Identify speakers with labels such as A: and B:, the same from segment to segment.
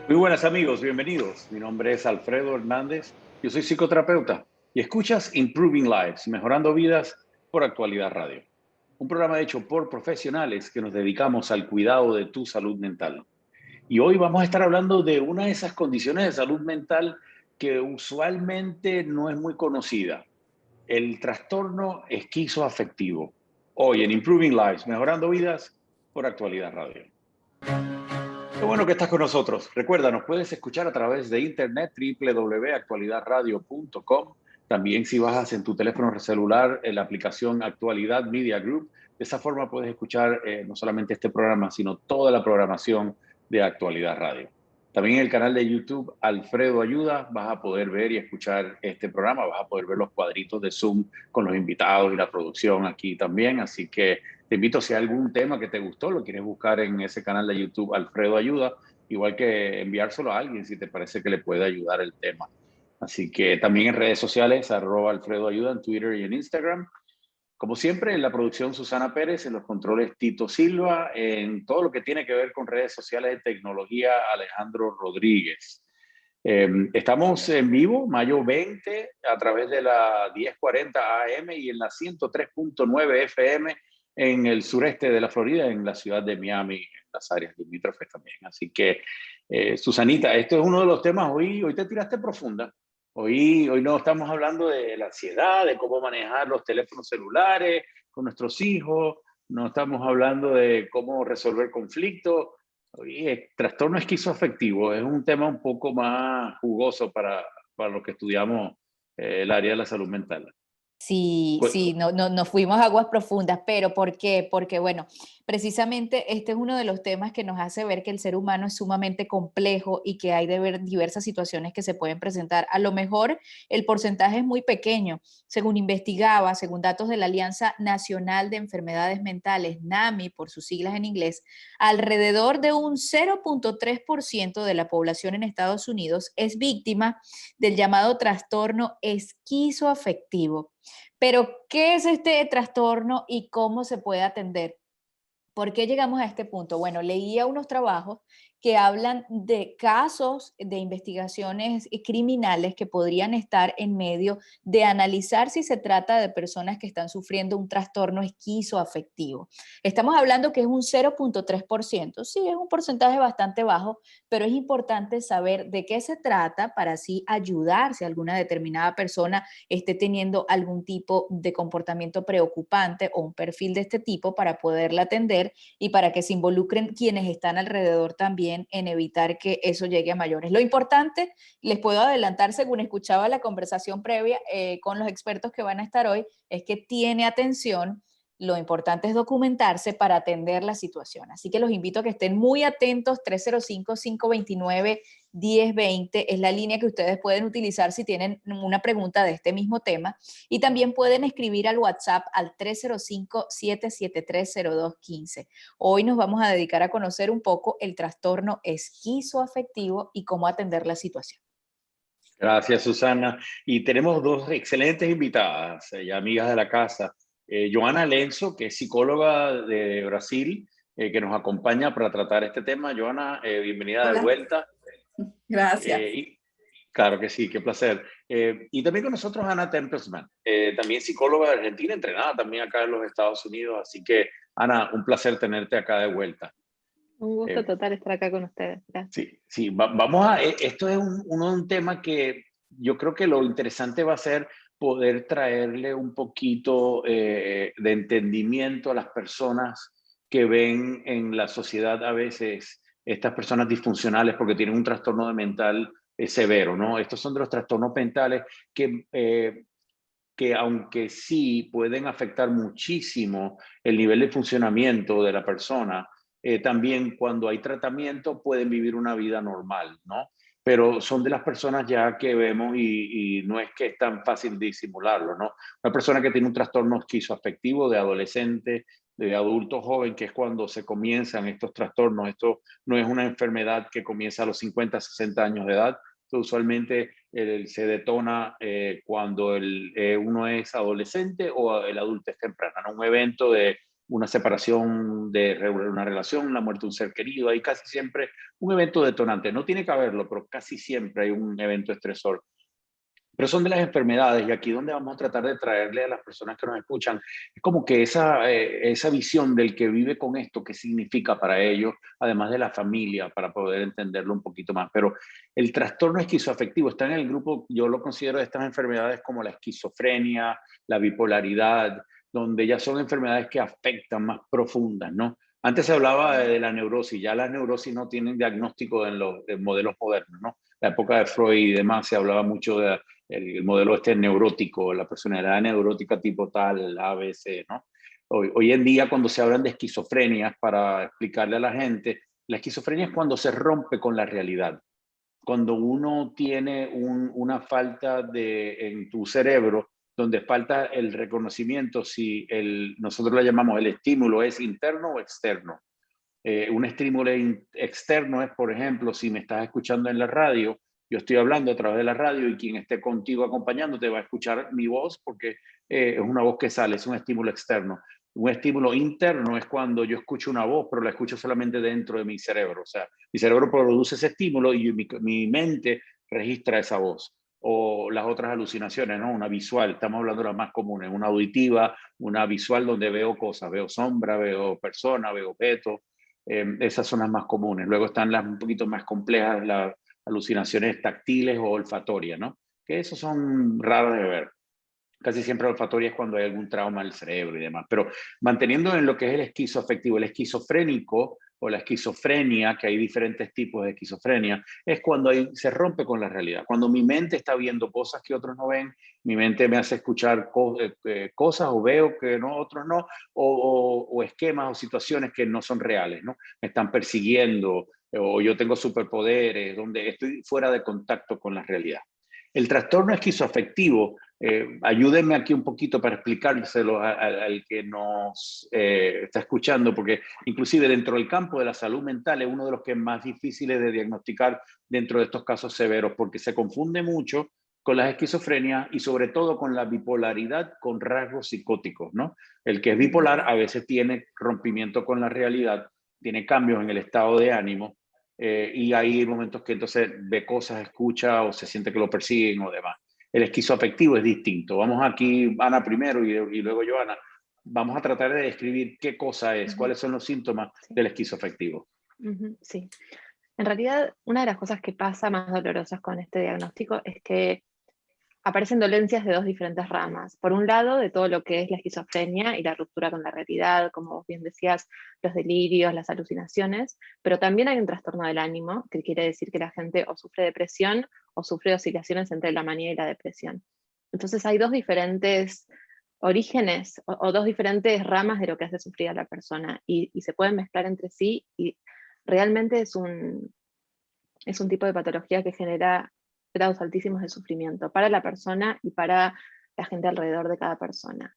A: Muy buenas amigos, bienvenidos. Mi nombre es Alfredo Hernández, yo soy psicoterapeuta y escuchas Improving Lives, Mejorando Vidas por Actualidad Radio. Un programa hecho por profesionales que nos dedicamos al cuidado de tu salud mental. Y hoy vamos a estar hablando de una de esas condiciones de salud mental que usualmente no es muy conocida, el trastorno esquizoafectivo. Hoy en Improving Lives, Mejorando Vidas por Actualidad Radio. Qué bueno que estás con nosotros. Recuerda, nos puedes escuchar a través de internet www.actualidadradio.com. También si bajas en tu teléfono celular en la aplicación Actualidad Media Group, de esa forma puedes escuchar no solamente este programa, sino toda la programación de Actualidad Radio. También en el canal de YouTube Alfredo Ayuda vas a poder ver y escuchar este programa, vas a poder ver los cuadritos de Zoom con los invitados y la producción aquí también, así que te invito, si hay algún tema que te gustó, lo quieres buscar en ese canal de YouTube, Alfredo Ayuda, igual que enviárselo a alguien si te parece que le puede ayudar el tema. Así que también en redes sociales, @Alfredo Ayuda en Twitter y en Instagram. Como siempre, en la producción Susana Pérez, en los controles Tito Silva, en todo lo que tiene que ver con redes sociales de tecnología, Alejandro Rodríguez. Estamos en vivo, mayo 20, a través de la 1040 AM y en la 103.9 FM en el sureste de la Florida, en la ciudad de Miami, en las áreas limítrofes también. Así que, Susanita, esto es uno de los temas, hoy te tiraste profunda. Hoy no estamos hablando de la ansiedad, de cómo manejar los teléfonos celulares con nuestros hijos, no estamos hablando de cómo resolver conflictos. Oye, trastorno esquizoafectivo es un tema un poco más jugoso para los que estudiamos el área de la salud mental.
B: Sí, sí, no, no, nos fuimos a aguas profundas, pero ¿por qué? Porque, bueno, precisamente este es uno de los temas que nos hace ver que el ser humano es sumamente complejo y que hay de ver diversas situaciones que se pueden presentar. A lo mejor el porcentaje es muy pequeño. Según investigaba, según datos de la Alianza Nacional de Enfermedades Mentales, NAMI, por sus siglas en inglés, alrededor de un 0.3% de la población en Estados Unidos es víctima del llamado trastorno esquizoafectivo. Pero, ¿qué es este trastorno y cómo se puede atender? ¿Por qué llegamos a este punto? Bueno, leía unos trabajos que hablan de casos de investigaciones criminales que podrían estar en medio de analizar si se trata de personas que están sufriendo un trastorno esquizoafectivo. Estamos hablando que es un 0.3%. Sí, es un porcentaje bastante bajo, pero es importante saber de qué se trata para así ayudar si alguna determinada persona esté teniendo algún tipo de comportamiento preocupante o un perfil de este tipo para poderla atender y para que se involucren quienes están alrededor también en evitar que eso llegue a mayores. Lo importante, les puedo adelantar, según escuchaba la conversación previa con los expertos que van a estar hoy, es que tiene atención. Lo importante es documentarse para atender la situación. Así que los invito a que estén muy atentos. 305-529-1020 es la línea que ustedes pueden utilizar si tienen una pregunta de este mismo tema. Y también pueden escribir al WhatsApp al 305-773-0215. Hoy nos vamos a dedicar a conocer un poco el trastorno esquizoafectivo y cómo atender la situación.
A: Gracias, Susana. Y tenemos dos excelentes invitadas, amigas de la casa. Joana Lenzo, que es psicóloga de Brasil, que nos acompaña para tratar este tema. Joana, bienvenida de
C: Hola,
A: vuelta.
C: gracias.
A: Claro que sí, qué placer. Y también con nosotros Ana Tempelsman, también psicóloga de Argentina, entrenada también acá en los Estados Unidos. Así que, Ana, un placer tenerte acá de vuelta.
D: Un gusto
A: Eh,
D: total estar acá con ustedes. Gracias.
A: sí, esto es un tema que yo creo que lo interesante va a ser poder traerle un poquito de entendimiento a las personas que ven en la sociedad a veces estas personas disfuncionales porque tienen un trastorno mental severo, ¿no? Estos son de los trastornos mentales que aunque sí pueden afectar muchísimo el nivel de funcionamiento de la persona, también cuando hay tratamiento pueden vivir una vida normal, ¿no? Pero son de las personas ya que vemos y no es que es tan fácil disimularlo, ¿no? Una persona que tiene un trastorno esquizoafectivo de adolescente, de adulto joven, que es cuando se comienzan estos trastornos. Esto no es una enfermedad que comienza a los 50, 60 años de edad. Esto usualmente se detona cuando uno es adolescente o el adulto es temprana, ¿no? Un evento de una separación de una relación, la muerte de un ser querido. Hay casi siempre un evento detonante. No tiene que haberlo, pero casi siempre hay un evento estresor. Pero son de las enfermedades, y aquí donde vamos a tratar de traerle a las personas que nos escuchan, es como que esa visión del que vive con esto, qué significa para ellos, además de la familia, para poder entenderlo un poquito más. Pero el trastorno esquizoafectivo está en el grupo, yo lo considero de estas enfermedades como la esquizofrenia, la bipolaridad, donde ya son enfermedades que afectan más profundas, ¿no? Antes se hablaba de la neurosis, ya las neurosis no tienen diagnóstico en los modelos modernos, ¿no? La época de Freud y demás se hablaba mucho de el modelo neurótico, la personalidad neurótica tipo tal, ABC, ¿no? Hoy en día, cuando se hablan de esquizofrenia, para explicarle a la gente, la esquizofrenia es cuando se rompe con la realidad. Cuando uno tiene una falta en tu cerebro, donde falta el reconocimiento si nosotros le llamamos el estímulo es interno o externo. Un estímulo externo es, por ejemplo, si me estás escuchando en la radio, yo estoy hablando a través de la radio y quien esté contigo acompañándote va a escuchar mi voz porque es una voz que sale, es un estímulo externo. Un estímulo interno es cuando yo escucho una voz, pero la escucho solamente dentro de mi cerebro. O sea, mi cerebro produce ese estímulo y mi mente registra esa voz. O las otras alucinaciones, ¿no? Una visual, estamos hablando de las más comunes, una auditiva, una visual donde veo cosas, veo sombra, veo personas, veo objetos. Esas son las más comunes. Luego están las un poquito más complejas, las alucinaciones táctiles o olfatorias, ¿no? Que esos son raras de ver. Casi siempre olfatoria es cuando hay algún trauma del cerebro y demás. Pero manteniendo en lo que es el esquizoafectivo, el esquizofrénico o la esquizofrenia, que hay diferentes tipos de esquizofrenia, es cuando se rompe con la realidad. Cuando mi mente está viendo cosas que otros no ven, mi mente me hace escuchar cosas o veo que no, otros no, o esquemas o situaciones que no son reales, ¿no? Me están persiguiendo o yo tengo superpoderes, donde estoy fuera de contacto con la realidad. El trastorno esquizoafectivo, ayúdenme aquí un poquito para explicárselo al que nos está escuchando, porque inclusive dentro del campo de la salud mental es uno de los que es más difíciles de diagnosticar dentro de estos casos severos, porque se confunde mucho con las esquizofrenias y sobre todo con la bipolaridad con rasgos psicóticos, ¿no? El que es bipolar a veces tiene rompimiento con la realidad, tiene cambios en el estado de ánimo, y hay momentos que entonces ve cosas, escucha o se siente que lo persiguen o demás. El esquizoafectivo es distinto. Vamos aquí, Ana primero y luego Joana. Vamos a tratar de describir qué cosa es, cuáles son los síntomas del esquizoafectivo.
D: Sí. En realidad, una de las cosas que pasa más dolorosas con este diagnóstico es que aparecen dolencias de dos diferentes ramas. Por un lado, de todo lo que es la esquizofrenia y la ruptura con la realidad, como vos bien decías, los delirios, las alucinaciones, pero también hay un trastorno del ánimo, que quiere decir que la gente o sufre depresión o sufre oscilaciones entre la manía y la depresión. Entonces hay dos diferentes orígenes o dos diferentes ramas de lo que hace sufrir a la persona y se pueden mezclar entre sí y realmente es un tipo de patología que genera grados altísimos de sufrimiento para la persona y para la gente alrededor de cada persona.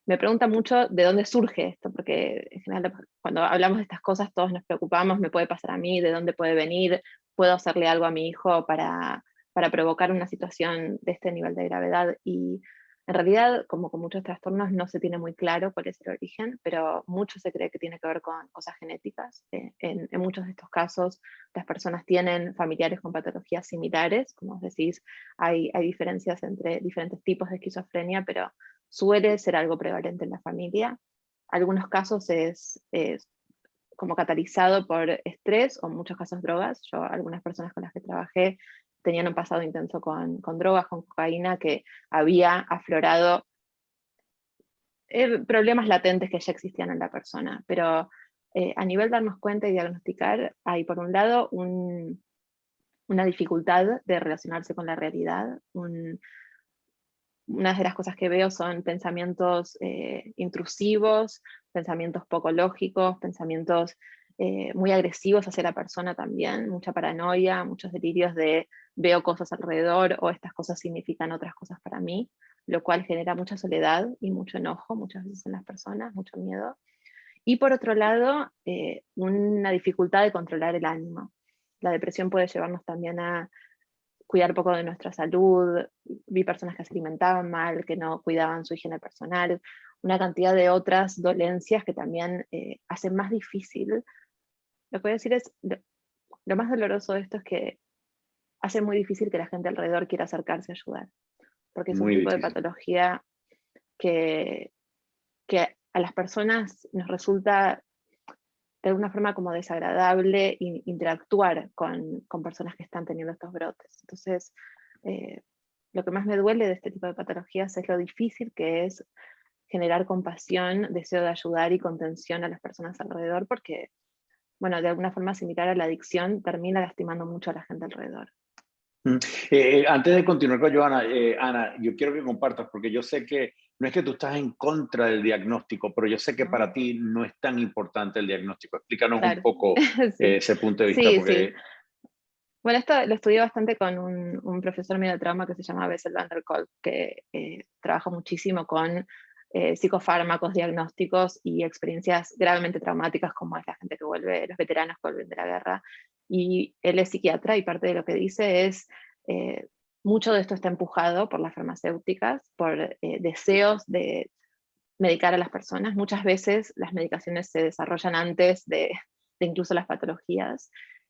D: Me pregunta mucho de dónde surge esto, porque en general cuando hablamos de estas cosas todos nos preocupamos, me puede pasar a mí, de dónde puede venir, puedo hacerle algo a mi hijo para provocar una situación de este nivel de gravedad. Y en realidad, como con muchos trastornos, no se tiene muy claro cuál es el origen, pero mucho se cree que tiene que ver con cosas genéticas. En muchos de estos casos, las personas tienen familiares con patologías similares, como os decís, hay diferencias entre diferentes tipos de esquizofrenia, pero suele ser algo prevalente en la familia. Algunos casos es como catalizado por estrés o en muchos casos drogas. Yo, algunas personas con las que trabajé tenían un pasado intenso con drogas, con cocaína, que había aflorado problemas latentes que ya existían en la persona. Pero a nivel de darnos cuenta y diagnosticar, hay por un lado una dificultad de relacionarse con la realidad, una de las cosas que veo son pensamientos intrusivos, pensamientos poco lógicos, pensamientos muy agresivos hacia la persona también, mucha paranoia, muchos delirios de veo cosas alrededor o estas cosas significan otras cosas para mí, lo cual genera mucha soledad y mucho enojo muchas veces en las personas, mucho miedo. Y por otro lado, una dificultad de controlar el ánimo. La depresión puede llevarnos también a cuidar poco de nuestra salud. Vi personas que se alimentaban mal, que no cuidaban su higiene personal, una cantidad de otras dolencias que también hacen más difícil. Lo que voy a decir es, lo más doloroso de esto es que hace muy difícil que la gente alrededor quiera acercarse a ayudar, porque es un
A: Muy
D: tipo de
A: difícil.
D: patología que a las personas nos resulta de alguna forma como desagradable interactuar con personas que están teniendo estos brotes. Entonces, lo que más me duele de este tipo de patologías es lo difícil que es generar compasión, deseo de ayudar y contención a las personas alrededor, porque, bueno, de alguna forma similar a la adicción, termina lastimando mucho a la gente alrededor.
A: Antes de continuar con Joana, Ana, yo quiero que compartas, porque yo sé que no es que tú estás en contra del diagnóstico, pero yo sé que para ti no es tan importante el diagnóstico. Explícanos un
D: Claro,
A: poco
D: sí.
A: ese punto de vista,
D: Sí, sí.
A: porque...
D: Bueno, esto lo estudié bastante con un profesor mío de trauma que se llama Bessel van der Kolk, que trabaja muchísimo con psicofármacos, diagnósticos y experiencias gravemente traumáticas, como es la gente que vuelve, los veteranos que vuelven de la guerra. Y él es psiquiatra y parte de lo que dice es, mucho de esto está empujado por las farmacéuticas, por deseos de medicar a las personas. Muchas veces las medicaciones se desarrollan antes de incluso las patologías,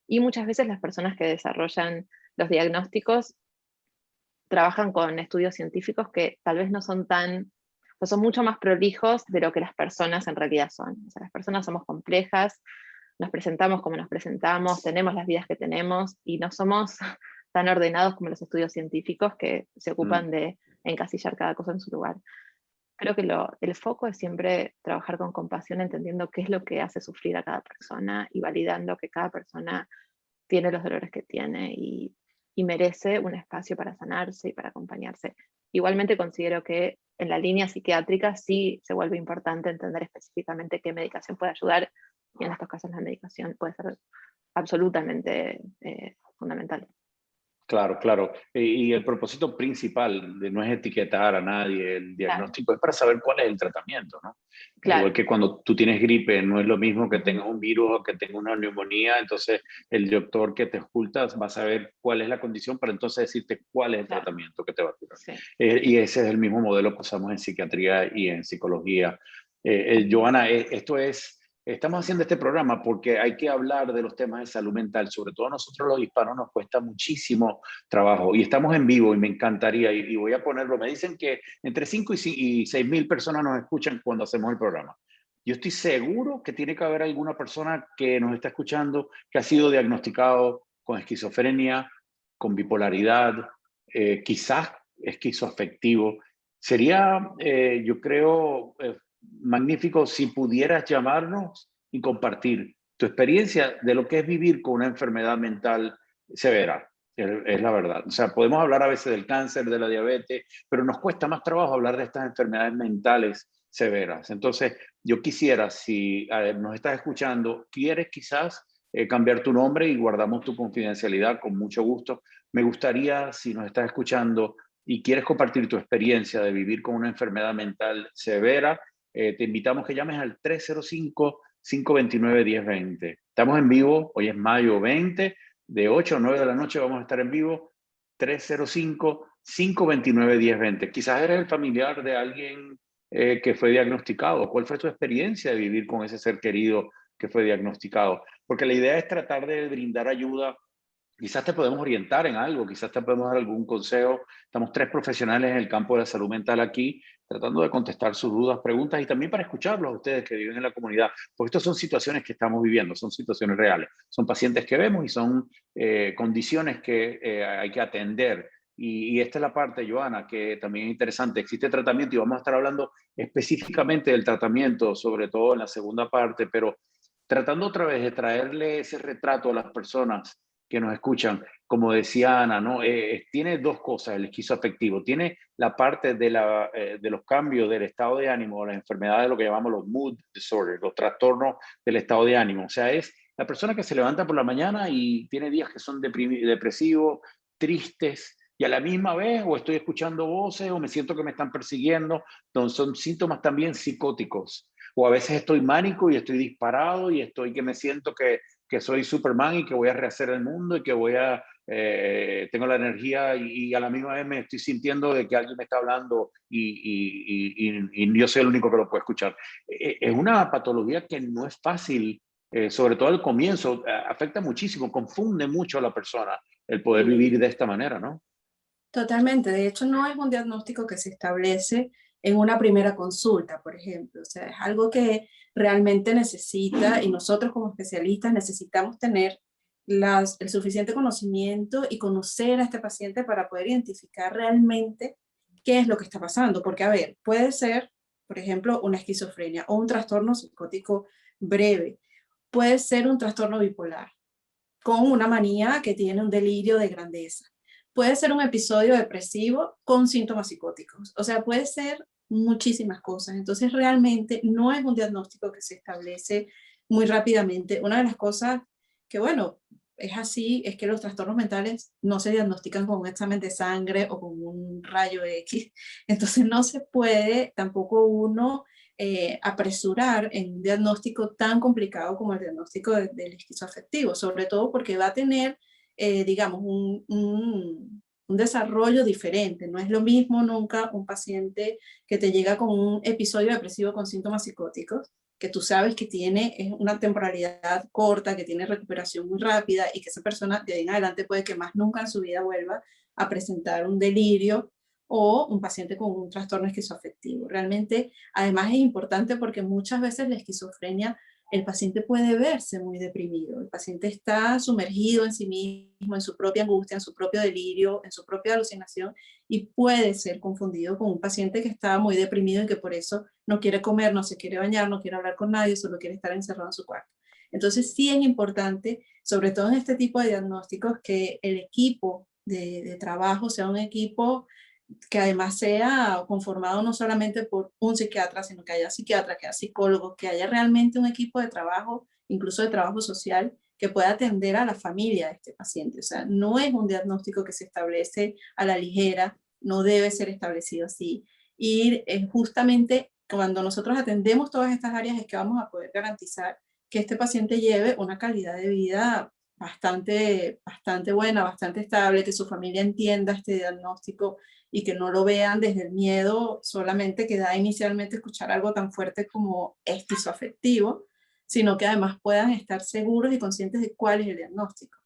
D: y muchas veces las personas que desarrollan los diagnósticos trabajan con estudios científicos que tal vez no son tan, o son mucho más prolijos de lo que las personas en realidad son. O sea, las personas somos complejas, nos presentamos como nos presentamos, tenemos las vidas que tenemos y no somos tan ordenados como los estudios científicos que se ocupan de encasillar cada cosa en su lugar. Creo que el foco es siempre trabajar con compasión, entendiendo qué es lo que hace sufrir a cada persona y validando que cada persona tiene los dolores que tiene y merece un espacio para sanarse y para acompañarse. Igualmente considero que en la línea psiquiátrica sí se vuelve importante entender específicamente qué medicación puede ayudar, y en estos casos la medicación puede ser absolutamente fundamental.
A: Claro, claro. Y el propósito principal de no es etiquetar a nadie, el
D: Claro,
A: diagnóstico es para saber cuál es el tratamiento, ¿no? Igual
D: claro.
A: que cuando tú tienes gripe, no es lo mismo que
D: Ujú.
A: tengas un virus o que tengas una neumonía, entonces el doctor que te oculta va a saber cuál es la condición para entonces decirte cuál es el
D: Claro,
A: tratamiento que te va a curar.
D: sí.
A: Y ese es el mismo modelo que usamos en psiquiatría y en psicología.
D: Ujú.
A: Joana, esto es... Estamos haciendo este programa porque hay que hablar de los temas de salud mental. Sobre todo a nosotros los hispanos nos cuesta muchísimo trabajo y estamos en vivo y me encantaría y voy a ponerlo. Me dicen que entre 5 y 6 mil personas nos escuchan cuando hacemos el programa. Yo estoy seguro que tiene que haber alguna persona que nos está escuchando que ha sido diagnosticado con esquizofrenia, con bipolaridad, quizás esquizoafectivo. Sería, yo creo, magnífico si pudieras llamarnos y compartir tu experiencia de lo que es vivir con una enfermedad mental severa. Es la verdad. O sea, podemos hablar a veces del cáncer, de la diabetes, pero nos cuesta más trabajo hablar de estas enfermedades mentales severas. Entonces, yo quisiera, si nos estás escuchando, quieres quizás cambiar tu nombre y guardamos tu confidencialidad con mucho gusto. Me gustaría, si nos estás escuchando y quieres compartir tu experiencia de vivir con una enfermedad mental severa, te invitamos que llames al 305-529-1020. Estamos en vivo, hoy es mayo 20, de 8 a 9 de la noche vamos a estar en vivo, 305-529-1020. Quizás eres el familiar de alguien que fue diagnosticado. ¿Cuál fue tu experiencia de vivir con ese ser querido que fue diagnosticado? Porque la idea es tratar de brindar ayuda. Quizás te podemos orientar en algo, quizás te podemos dar algún consejo. Estamos 3 profesionales en el campo de la salud mental aquí, tratando de contestar sus dudas, preguntas y también para escucharlos a ustedes que viven en la comunidad, porque estas son situaciones que estamos viviendo, son situaciones reales, son pacientes que vemos y son condiciones que hay que atender. Y esta es la parte, Joana, que también es interesante. Existe tratamiento y vamos a estar hablando específicamente del tratamiento, sobre todo en la segunda parte, pero tratando otra vez de traerle ese retrato a las personas que nos escuchan, como decía Ana, ¿no? Tiene dos cosas el esquizoafectivo. Tiene la parte de los cambios del estado de ánimo, las enfermedades de lo que llamamos los mood disorders, los trastornos del estado de ánimo. O sea, es la persona que se levanta por la mañana y tiene días que son depresivos, tristes, y a la misma vez o estoy escuchando voces o me siento que me están persiguiendo. Entonces, son síntomas también psicóticos. O a veces estoy mánico y estoy disparado y estoy que me siento que que soy Superman y que voy a rehacer el mundo y que tengo la energía y a la misma vez me estoy sintiendo de que alguien me está hablando y yo soy el único que lo puede escuchar. Es una patología que no es fácil, sobre todo al comienzo, afecta muchísimo, confunde mucho a la persona el poder vivir de esta manera, ¿no?
C: Totalmente. De hecho, no es un diagnóstico que se establece en una primera consulta, por ejemplo. O sea, es algo que realmente necesita, y nosotros como especialistas necesitamos tener el suficiente conocimiento y conocer a este paciente para poder identificar realmente qué es lo que está pasando. Porque, a ver, puede ser, por ejemplo, una esquizofrenia o un trastorno psicótico breve. Puede ser un trastorno bipolar con una manía que tiene un delirio de grandeza. Puede ser un episodio depresivo con síntomas psicóticos. O sea, puede ser muchísimas cosas. Entonces, realmente no es un diagnóstico que se establece muy rápidamente. Una de las cosas que, bueno, es así, es que los trastornos mentales no se diagnostican con un examen de sangre o con un rayo X. Entonces, no se puede tampoco uno apresurar en un diagnóstico tan complicado como el diagnóstico del esquizoafectivo, sobre todo porque va a tener, digamos, un desarrollo diferente. No es lo mismo nunca un paciente que te llega con un episodio depresivo con síntomas psicóticos, que tú sabes que tiene una temporalidad corta, que tiene recuperación muy rápida y que esa persona de ahí en adelante puede que más nunca en su vida vuelva a presentar un delirio, o un paciente con un trastorno esquizoafectivo. Realmente, además es importante porque muchas veces la esquizofrenia, el paciente puede verse muy deprimido, el paciente está sumergido en sí mismo, en su propia angustia, en su propio delirio, en su propia alucinación, y puede ser confundido con un paciente que está muy deprimido y que por eso no quiere comer, no se quiere bañar, no quiere hablar con nadie, solo quiere estar encerrado en su cuarto. Entonces sí es importante, sobre todo en este tipo de diagnósticos, que el equipo de trabajo sea un equipo que además sea conformado no solamente por un psiquiatra, sino que haya psiquiatra, que haya psicólogo, que haya realmente un equipo de trabajo, incluso de trabajo social, que pueda atender a la familia de este paciente. O sea, no es un diagnóstico que se establece a la ligera, no debe ser establecido así. Y justamente cuando nosotros atendemos todas estas áreas es que vamos a poder garantizar que este paciente lleve una calidad de vida bastante buena, bastante estable, que su familia entienda este diagnóstico y que no lo vean desde el miedo solamente que da inicialmente escuchar algo tan fuerte como esquizoafectivo, sino que además puedan estar seguros y conscientes de cuál es el diagnóstico,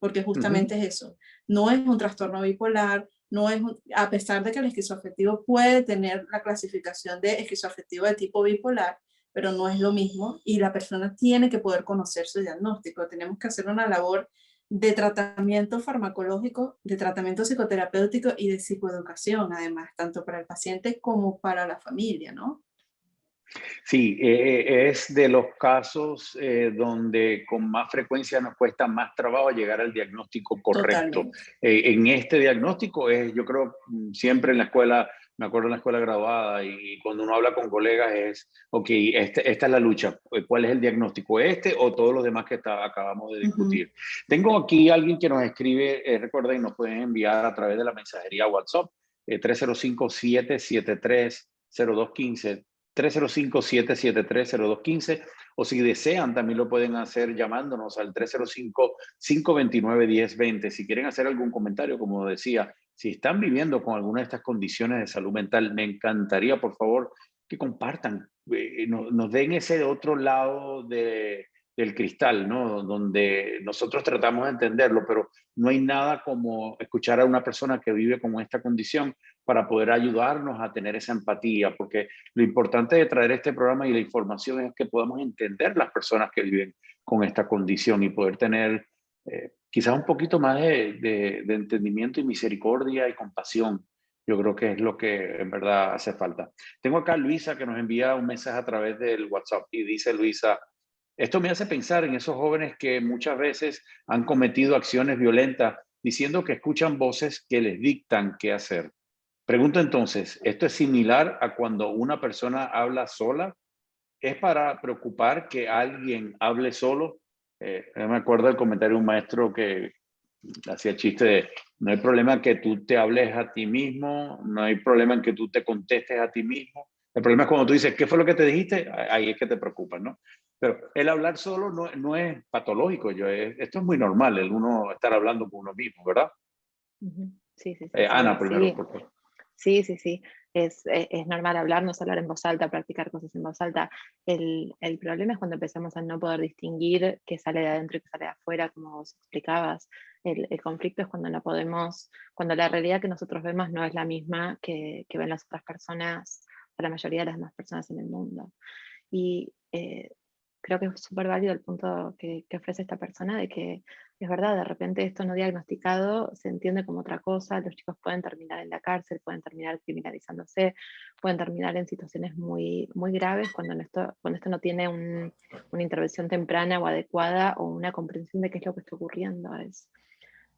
C: porque justamente es eso, no es un trastorno bipolar, no es a pesar de que el esquizoafectivo puede tener la clasificación de esquizoafectivo de tipo bipolar, pero no es lo mismo y la persona tiene que poder conocer su diagnóstico. Tenemos que hacer una labor de tratamiento farmacológico, de tratamiento psicoterapéutico y de psicoeducación, además, tanto para el paciente como para la familia, ¿no?
A: Sí, es de los casos donde con más frecuencia nos cuesta más trabajo llegar al diagnóstico correcto.
C: Totalmente.
A: En este diagnóstico yo creo, siempre en la escuela, me acuerdo en la escuela graduada y cuando uno habla con colegas es, ok, esta es la lucha, ¿cuál es el diagnóstico? ¿Este o todos los demás que acabamos de discutir? Tengo aquí alguien que nos escribe, recuerden, nos pueden enviar a través de la mensajería WhatsApp, 305-773-0215, 305-773-0215, o si desean también lo pueden hacer llamándonos al 305-529-1020. Si quieren hacer algún comentario, como decía, si están viviendo con alguna de estas condiciones de salud mental, me encantaría, por favor, que compartan, nos den ese otro lado del cristal, ¿no? Donde nosotros tratamos de entenderlo, pero no hay nada como escuchar a una persona que vive con esta condición para poder ayudarnos a tener esa empatía, porque lo importante de traer este programa y la información es que podamos entender las personas que viven con esta condición y poder tener quizás un poquito más de entendimiento y misericordia y compasión. Yo creo que es lo que en verdad hace falta. Tengo acá a Luisa que nos envía un mensaje a través del WhatsApp y dice Luisa: esto me hace pensar en esos jóvenes que muchas veces han cometido acciones violentas diciendo que escuchan voces que les dictan qué hacer. Pregunto entonces, ¿esto es similar a cuando una persona habla sola? ¿Es para preocupar que alguien hable solo? Me acuerdo del comentario de un maestro que hacía el chiste de: no hay problema en que tú te hables a ti mismo, no hay problema en que tú te contestes a ti mismo, El problema es cuando tú dices, ¿qué fue lo que te dijiste? Ahí es que te preocupas, ¿no? Pero el hablar solo no es patológico, esto es muy normal, el uno estar hablando con uno mismo, ¿verdad?
D: Sí, sí, sí.
A: Ana, primero,
D: Sí.
A: por favor.
D: Sí, sí, sí. Es normal hablarnos, hablar en voz alta, practicar cosas en voz alta. El problema es cuando empezamos a no poder distinguir qué sale de adentro y qué sale de afuera, como vos explicabas. El conflicto es cuando no podemos, cuando la realidad que nosotros vemos no es la misma que ven las otras personas, o la mayoría de las demás personas en el mundo. Y creo que es súper válido el punto que ofrece esta persona de que es verdad, de repente esto no diagnosticado se entiende como otra cosa, los chicos pueden terminar en la cárcel, pueden terminar criminalizándose, pueden terminar en situaciones muy, muy graves cuando esto no tiene una intervención temprana o adecuada o una comprensión de qué es lo que está ocurriendo.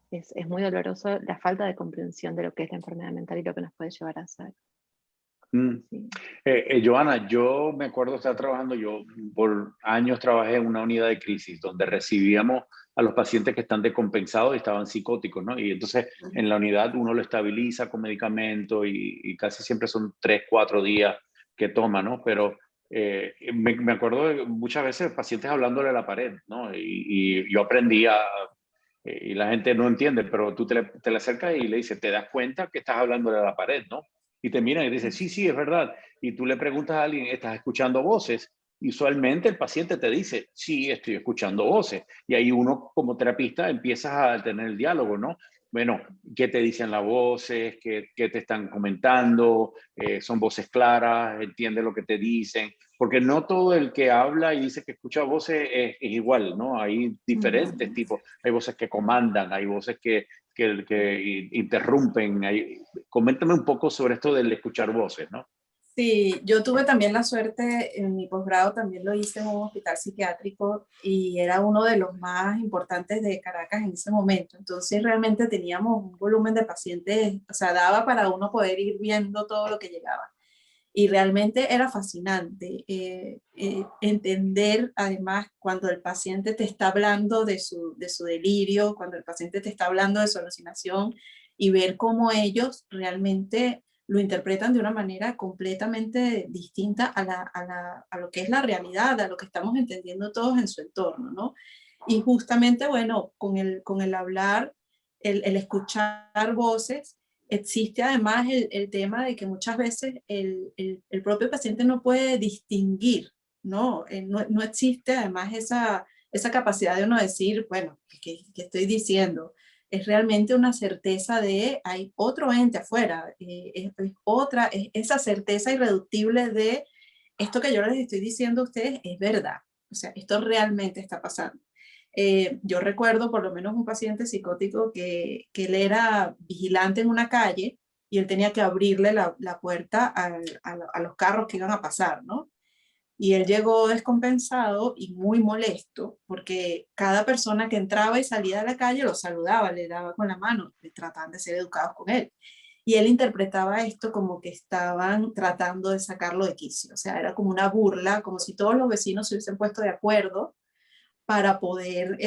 D: Es muy doloroso la falta de comprensión de lo que es la enfermedad mental y lo que nos puede llevar a hacer. Sí.
A: Joana, yo me acuerdo estar trabajando, yo por años trabajé en una unidad de crisis donde recibíamos a los pacientes que están descompensados y estaban psicóticos, ¿no? Y entonces en la unidad uno lo estabiliza con medicamento y casi siempre son 3, 4 días que toma, ¿no? Pero me acuerdo de muchas veces pacientes hablándole a la pared, ¿no? Y yo aprendí y la gente no entiende, pero tú te le acercas y le dices, ¿te das cuenta que estás hablándole a la pared, no? Y te miran y dicen, sí, sí, es verdad. Y tú le preguntas a alguien, ¿estás escuchando voces? Y usualmente el paciente te dice, sí, estoy escuchando voces. Y ahí uno como terapista empiezas a tener el diálogo, ¿no? Bueno, ¿qué te dicen las voces? ¿Qué te están comentando? ¿Son voces claras? ¿Entiendes lo que te dicen? Porque no todo el que habla y dice que escucha voces es igual, ¿no? Hay diferentes tipos. Hay voces que comandan, hay voces que interrumpen. Coméntame un poco sobre esto del escuchar voces, ¿no?
C: Sí, yo tuve también la suerte, en mi posgrado también lo hice en un hospital psiquiátrico y era uno de los más importantes de Caracas en ese momento. Entonces realmente teníamos un volumen de pacientes, o sea, daba para uno poder ir viendo todo lo que llegaba. Y realmente era fascinante entender, además, cuando el paciente te está hablando de su delirio, cuando el paciente te está hablando de su alucinación y ver cómo ellos realmente lo interpretan de una manera completamente distinta a lo que es la realidad, a lo que estamos entendiendo todos en su entorno, ¿no? Y justamente, bueno, con el hablar, el escuchar voces, existe además el tema de que muchas veces el propio paciente no puede distinguir, ¿no? No existe además esa capacidad de uno decir, bueno, ¿qué estoy diciendo? Es realmente una certeza de hay otro ente afuera, es esa certeza irreductible de esto que yo les estoy diciendo a ustedes es verdad, o sea, esto realmente está pasando. Yo recuerdo por lo menos un paciente psicótico que él era vigilante en una calle y él tenía que abrirle la puerta a los carros que iban a pasar, ¿no? Y él llegó descompensado y muy molesto porque cada persona que entraba y salía de la calle lo saludaba, le daba con la mano, trataban de ser educados con él. Y él interpretaba esto como que estaban tratando de sacarlo de quicio, o sea, era como una burla, como si todos los vecinos se hubiesen puesto de acuerdo para poder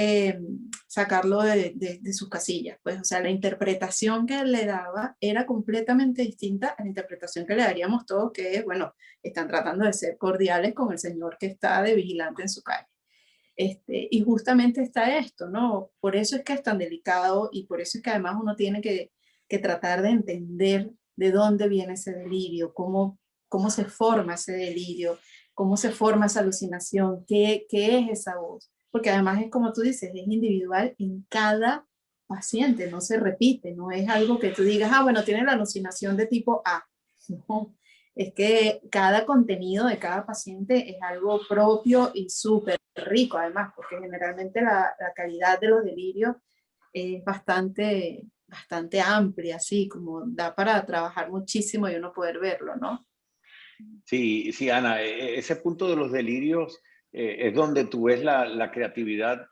C: sacarlo de sus casillas. Pues, o sea, la interpretación que él le daba era completamente distinta a la interpretación que le daríamos todos, que es, bueno, están tratando de ser cordiales con el señor que está de vigilante en su calle. Y justamente está esto, ¿no? Por eso es que es tan delicado y por eso es que además uno tiene que tratar de entender de dónde viene ese delirio, cómo se forma ese delirio, cómo se forma esa alucinación, qué es esa voz. Porque además es como tú dices, es individual en cada paciente, no se repite, no es algo que tú digas, ah, bueno, tiene la alucinación de tipo A. No, es que cada contenido de cada paciente es algo propio y súper rico, además, porque generalmente la calidad de los delirios es bastante amplia, así como da para trabajar muchísimo y uno poder verlo, ¿no?
A: Sí, sí, Ana, ese punto de los delirios es donde tú ves la creatividad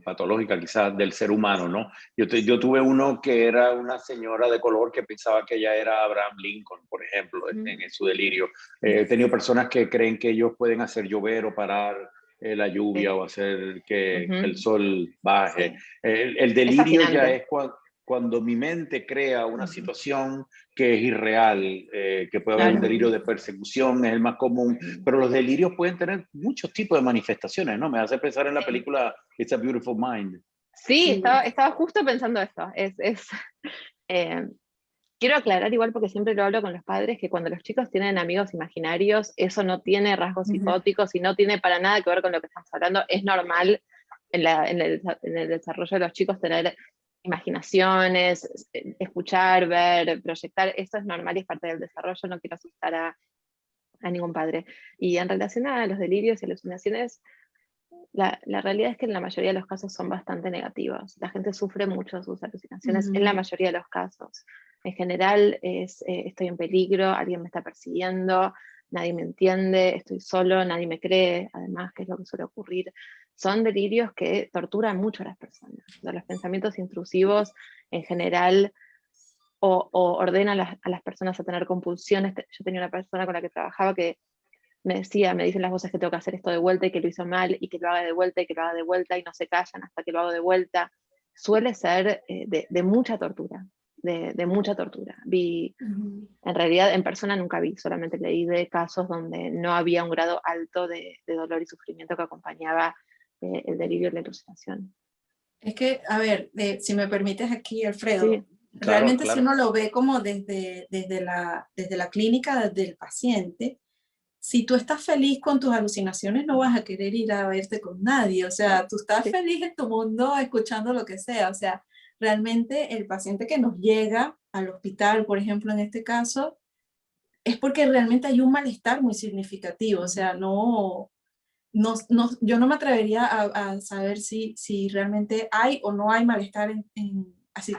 A: patológica quizás del ser humano, ¿no? Yo tuve uno que era una señora de color que pensaba que ella era Abraham Lincoln, por ejemplo, en su delirio. He tenido personas que creen que ellos pueden hacer llover o parar la lluvia o hacer que el sol baje.
D: Sí.
A: El
D: Es
A: delirio ya
D: fascinante.
A: es cuando... cuando mi mente crea una situación que es irreal, que puede haber un delirio de persecución, es el más común, pero los delirios pueden tener muchos tipos de manifestaciones, ¿no? Me hace pensar en la película It's a Beautiful Mind.
D: Sí, estaba justo pensando esto. Quiero aclarar igual, porque siempre lo hablo con los padres, que cuando los chicos tienen amigos imaginarios, eso no tiene rasgos psicóticos y no tiene para nada que ver con lo que estamos hablando. Es normal en el desarrollo de los chicos tener imaginaciones, escuchar, ver, proyectar. Eso es normal y es parte del desarrollo. No quiero asustar a ningún padre. Y en relación a los delirios y alucinaciones, la realidad es que en la mayoría de los casos son bastante negativos. La gente sufre mucho sus alucinaciones en la mayoría de los casos. En general estoy en peligro, alguien me está persiguiendo, nadie me entiende, estoy solo, nadie me cree, además, que es lo que suele ocurrir. Son delirios que torturan mucho a las personas. O sea, los pensamientos intrusivos en general o ordenan a las personas a tener compulsiones. Yo tenía una persona con la que trabajaba que me dicen las voces que tengo que hacer esto de vuelta y que lo hizo mal y que lo haga de vuelta y que lo haga de vuelta y no se callan hasta que lo hago de vuelta. Suele ser de mucha tortura, de mucha tortura. En realidad en persona nunca vi, solamente leí de casos donde no había un grado alto de dolor y sufrimiento que acompañaba el delirio y la alucinación.
C: Es que, a ver, si me permites aquí, Alfredo,
D: sí,
C: realmente
A: claro.
C: Si uno lo ve como desde la clínica del paciente, si tú estás feliz con tus alucinaciones, no vas a querer ir a verte con nadie. O sea, tú estás feliz en tu mundo escuchando lo que sea. O sea, realmente el paciente que nos llega al hospital, por ejemplo, en este caso, es porque realmente hay un malestar muy significativo. O sea, yo no me atrevería a saber si realmente hay o no hay malestar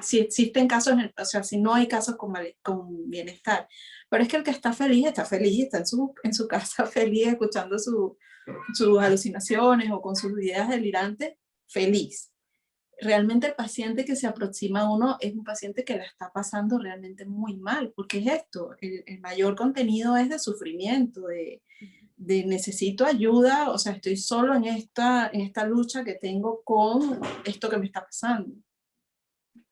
C: si existen casos, o sea, si no hay casos con bienestar. Pero es que el que está feliz, está en su casa feliz, escuchando sus alucinaciones o con sus ideas delirantes, feliz. Realmente el paciente que se aproxima a uno es un paciente que la está pasando realmente muy mal, porque es esto, el mayor contenido es de sufrimiento, de necesito ayuda, o sea, estoy solo en esta lucha que tengo con esto que me está pasando.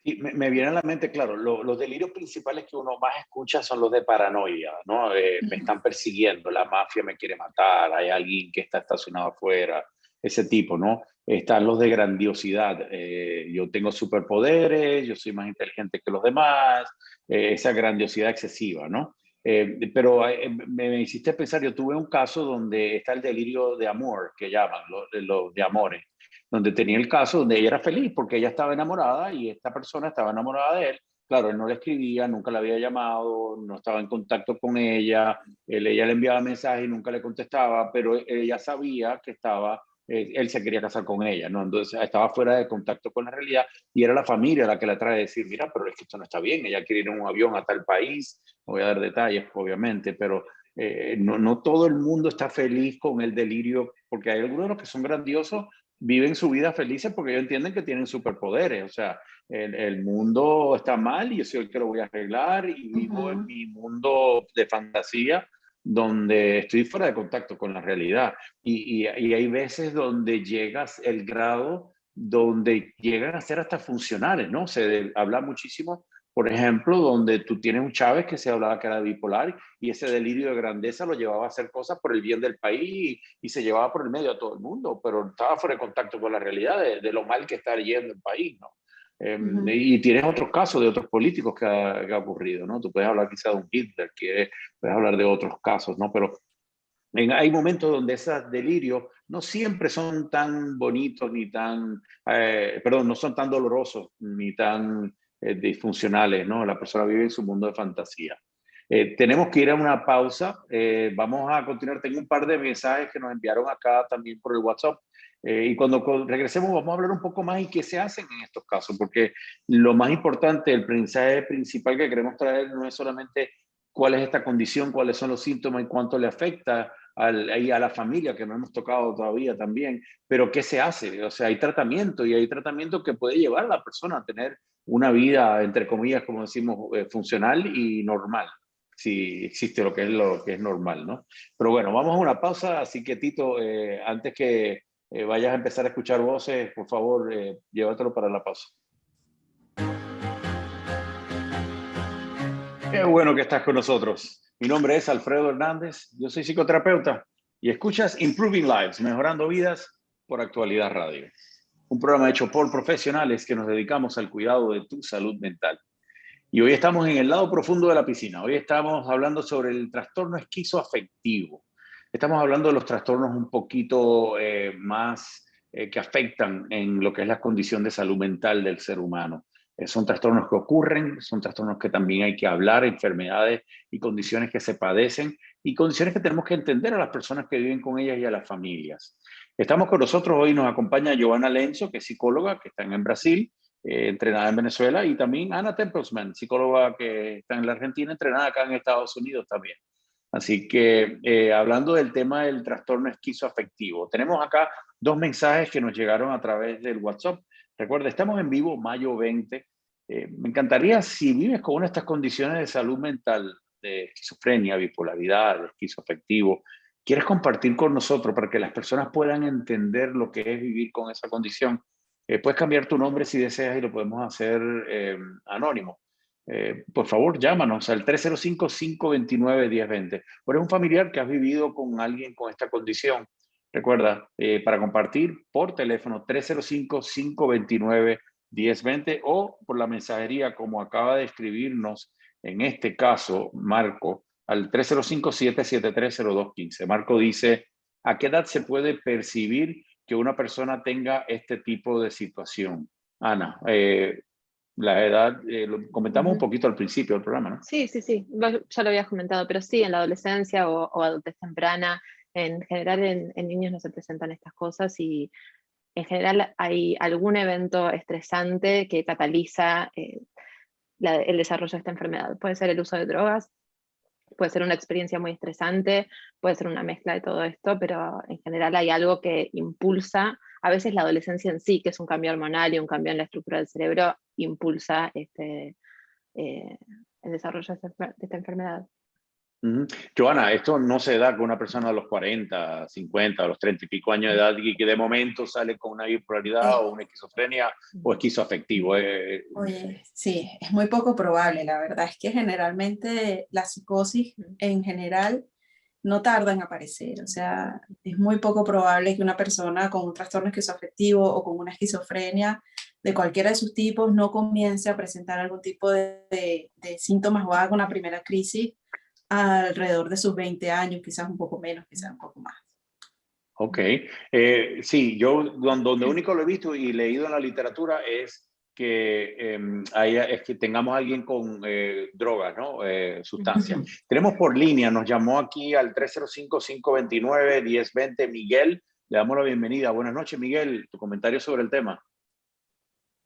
A: Y me viene a la mente, claro, los delirios principales que uno más escucha son los de paranoia, ¿no? Me están persiguiendo, la mafia me quiere matar, hay alguien que está estacionado afuera, ese tipo, ¿no? Están los de grandiosidad, yo tengo superpoderes, yo soy más inteligente que los demás, esa grandiosidad excesiva, ¿no? Pero me hiciste pensar, yo tuve un caso donde está el delirio de amor, que llaman, los de amores, donde tenía el caso donde ella era feliz porque ella estaba enamorada y esta persona estaba enamorada de él. Claro, él no le escribía, nunca la había llamado, no estaba en contacto con ella, ella le enviaba mensajes y nunca le contestaba, pero ella sabía que él se quería casar con ella, ¿no? Entonces estaba fuera de contacto con la realidad y era la familia la que la trae a decir, mira, pero es que esto no está bien, ella quiere ir en un avión a tal país, no voy a dar detalles, obviamente, pero no todo el mundo está feliz con el delirio, porque hay algunos de los que son grandiosos, viven su vida felices porque ellos entienden que tienen superpoderes. O sea, el mundo está mal y yo soy el que lo voy a arreglar y vivo en mi mundo de fantasía donde estoy fuera de contacto con la realidad. Y hay veces donde llegas el grado donde llegan a ser hasta funcionales, ¿no? Se habla muchísimo, por ejemplo, donde tú tienes un Chávez que se hablaba que era bipolar y ese delirio de grandeza lo llevaba a hacer cosas por el bien del país y se llevaba por el medio a todo el mundo, pero estaba fuera de contacto con la realidad de lo mal que está yendo el país, ¿no? Y tienes otros casos de otros políticos que ha ocurrido, ¿no? Tú puedes hablar quizá de un Hitler, puedes hablar de otros casos, ¿no? Pero hay momentos donde esos delirios no siempre son tan bonitos ni tan, no son tan dolorosos ni tan disfuncionales, ¿no? La persona vive en su mundo de fantasía. Tenemos que ir a una pausa. Vamos a continuar. Tengo un par de mensajes que nos enviaron acá también por el WhatsApp. Y cuando regresemos vamos a hablar un poco más y qué se hacen en estos casos, porque lo más importante, el mensaje principal que queremos traer no es solamente cuál es esta condición, cuáles son los síntomas y cuánto le afecta a la familia, que no hemos tocado todavía también, pero qué se hace. O sea, hay tratamiento y hay tratamiento que puede llevar a la persona a tener una vida, entre comillas, como decimos, funcional y normal, si existe lo que es normal, ¿no? Pero bueno, vamos a una pausa, así que Tito, antes que vayas a empezar a escuchar voces, por favor, llévatelo para la pausa. Qué bueno que estás con nosotros. Mi nombre es Alfredo Hernández, yo soy psicoterapeuta y escuchas Improving Lives, Mejorando Vidas por Actualidad Radio. Un programa hecho por profesionales que nos dedicamos al cuidado de tu salud mental. Y hoy estamos en el lado profundo de la piscina. Hoy estamos hablando sobre el trastorno esquizoafectivo. Estamos hablando de los trastornos un poquito más que afectan en lo que es la condición de salud mental del ser humano. Son trastornos que ocurren, son trastornos que también hay que hablar, enfermedades y condiciones que se padecen y condiciones que tenemos que entender a las personas que viven con ellas y a las familias. Estamos con nosotros hoy, nos acompaña Joana Lenzo, que es psicóloga, que está en Brasil, entrenada en Venezuela, y también Ana Tempelsman, psicóloga que está en la Argentina, entrenada acá en Estados Unidos también. Así que hablando del tema del trastorno esquizoafectivo, tenemos acá dos mensajes que nos llegaron a través del WhatsApp. Recuerda, estamos en vivo mayo 20. Me encantaría, si vives con una de estas condiciones de salud mental, de esquizofrenia, bipolaridad, esquizoafectivo, quieres compartir con nosotros para que las personas puedan entender lo que es vivir con esa condición. Puedes cambiar tu nombre si deseas y lo podemos hacer anónimo. Por favor, llámanos al 305-529-1020. O eres un familiar que has vivido con alguien con esta condición. Recuerda, para compartir por teléfono 305-529-1020 o por la mensajería como acaba de escribirnos, en este caso, Marco, al 305-773-0215. Marco dice, ¿a qué edad se puede percibir que una persona tenga este tipo de situación? Ana, la edad, lo comentamos un poquito al principio del programa, ¿no?
D: Sí, ya lo habías comentado, pero sí, en la adolescencia o adultez temprana, en general en niños no se presentan estas cosas y en general hay algún evento estresante que cataliza el desarrollo de esta enfermedad. Puede ser el uso de drogas, puede ser una experiencia muy estresante, puede ser una mezcla de todo esto, pero en general hay algo que impulsa, a veces la adolescencia en sí, que es un cambio hormonal y un cambio en la estructura del cerebro, impulsa el desarrollo de esta enfermedad.
A: Joana, esto no se da con una persona de los 40, 50, a los 30 y pico años de edad y que de momento sale con una bipolaridad o una esquizofrenia o esquizoafectivo.
C: Oye, sí, es muy poco probable. La verdad es que generalmente la psicosis en general no tarda en aparecer. O sea, es muy poco probable que una persona con un trastorno esquizoafectivo o con una esquizofrenia de cualquiera de sus tipos no comience a presentar algún tipo de síntomas o haga una primera crisis alrededor de sus 20 años, quizás un poco menos, quizás un poco más.
A: Ok. Sí, yo donde único lo he visto y leído en la literatura es que, es que tengamos a alguien con drogas, ¿no? Sustancias. Tenemos por línea, nos llamó aquí al 305-529-1020 Miguel. Le damos la bienvenida. Buenas noches, Miguel. Tu comentario sobre el tema.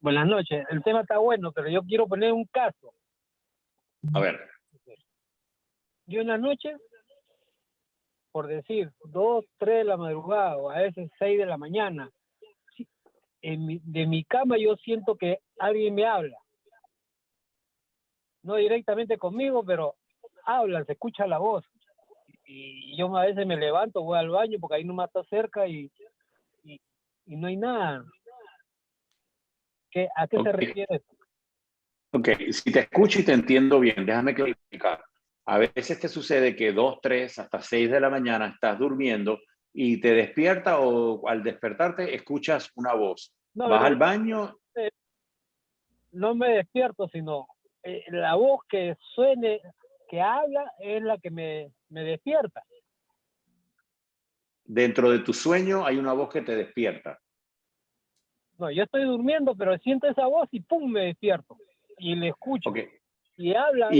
E: Buenas noches. El tema está bueno, pero yo quiero poner un caso.
A: A ver.
E: Yo en la noche, por decir, 2, 3 de la madrugada o a veces 6 de la mañana, de mi cama yo siento que alguien me habla. No directamente conmigo, pero habla, se escucha la voz. Y yo a veces me levanto, voy al baño porque ahí nomás está cerca y no hay nada. ¿A qué se refiere esto?
A: Ok, si te escucho y te entiendo bien, déjame clarificar. A veces te sucede que 2, 3, hasta 6 de la mañana estás durmiendo y te despierta o al despertarte escuchas una voz.
E: No,
A: ¿Vas al baño?
E: No me despierto, sino la voz que suene, que habla, es la que me despierta.
A: Dentro de tu sueño hay una voz que te despierta.
E: No, yo estoy durmiendo, pero siento esa voz y ¡pum! Me despierto. Y le escucho.
A: Okay.
E: Y habla.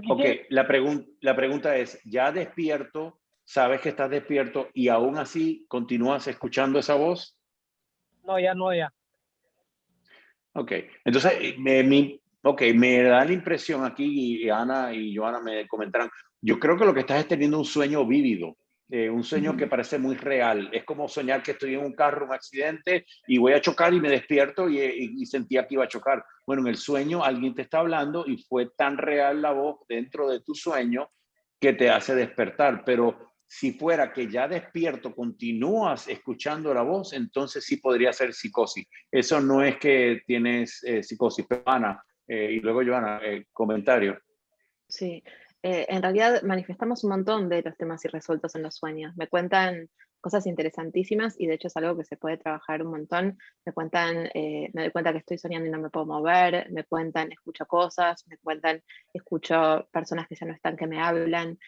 A: Ok, la pregunta es, ¿ya despierto, sabes que estás despierto y aún así continúas escuchando esa voz?
E: No, ya.
A: Ok, entonces me da la impresión aquí, y Ana y Joana me comentarán, yo creo que lo que estás es teniendo un sueño vívido, un sueño que parece muy real. Es como soñar que estoy en un carro, un accidente, y voy a chocar y me despierto y sentía que iba a chocar. Bueno, en el sueño alguien te está hablando y fue tan real la voz dentro de tu sueño que te hace despertar. Pero si fuera que ya despierto continúas escuchando la voz, entonces sí podría ser psicosis. Eso no es que tienes psicosis. Pero Ana, Y luego, Joana, comentario.
D: Sí, en realidad manifestamos un montón de los temas irresueltos en los sueños. Me cuentan cosas interesantísimas y de hecho es algo que se puede trabajar un montón. Me cuentan, me doy cuenta que estoy soñando y no me puedo mover, me cuentan, escucho cosas, me cuentan, escucho personas que ya no están, que me hablan.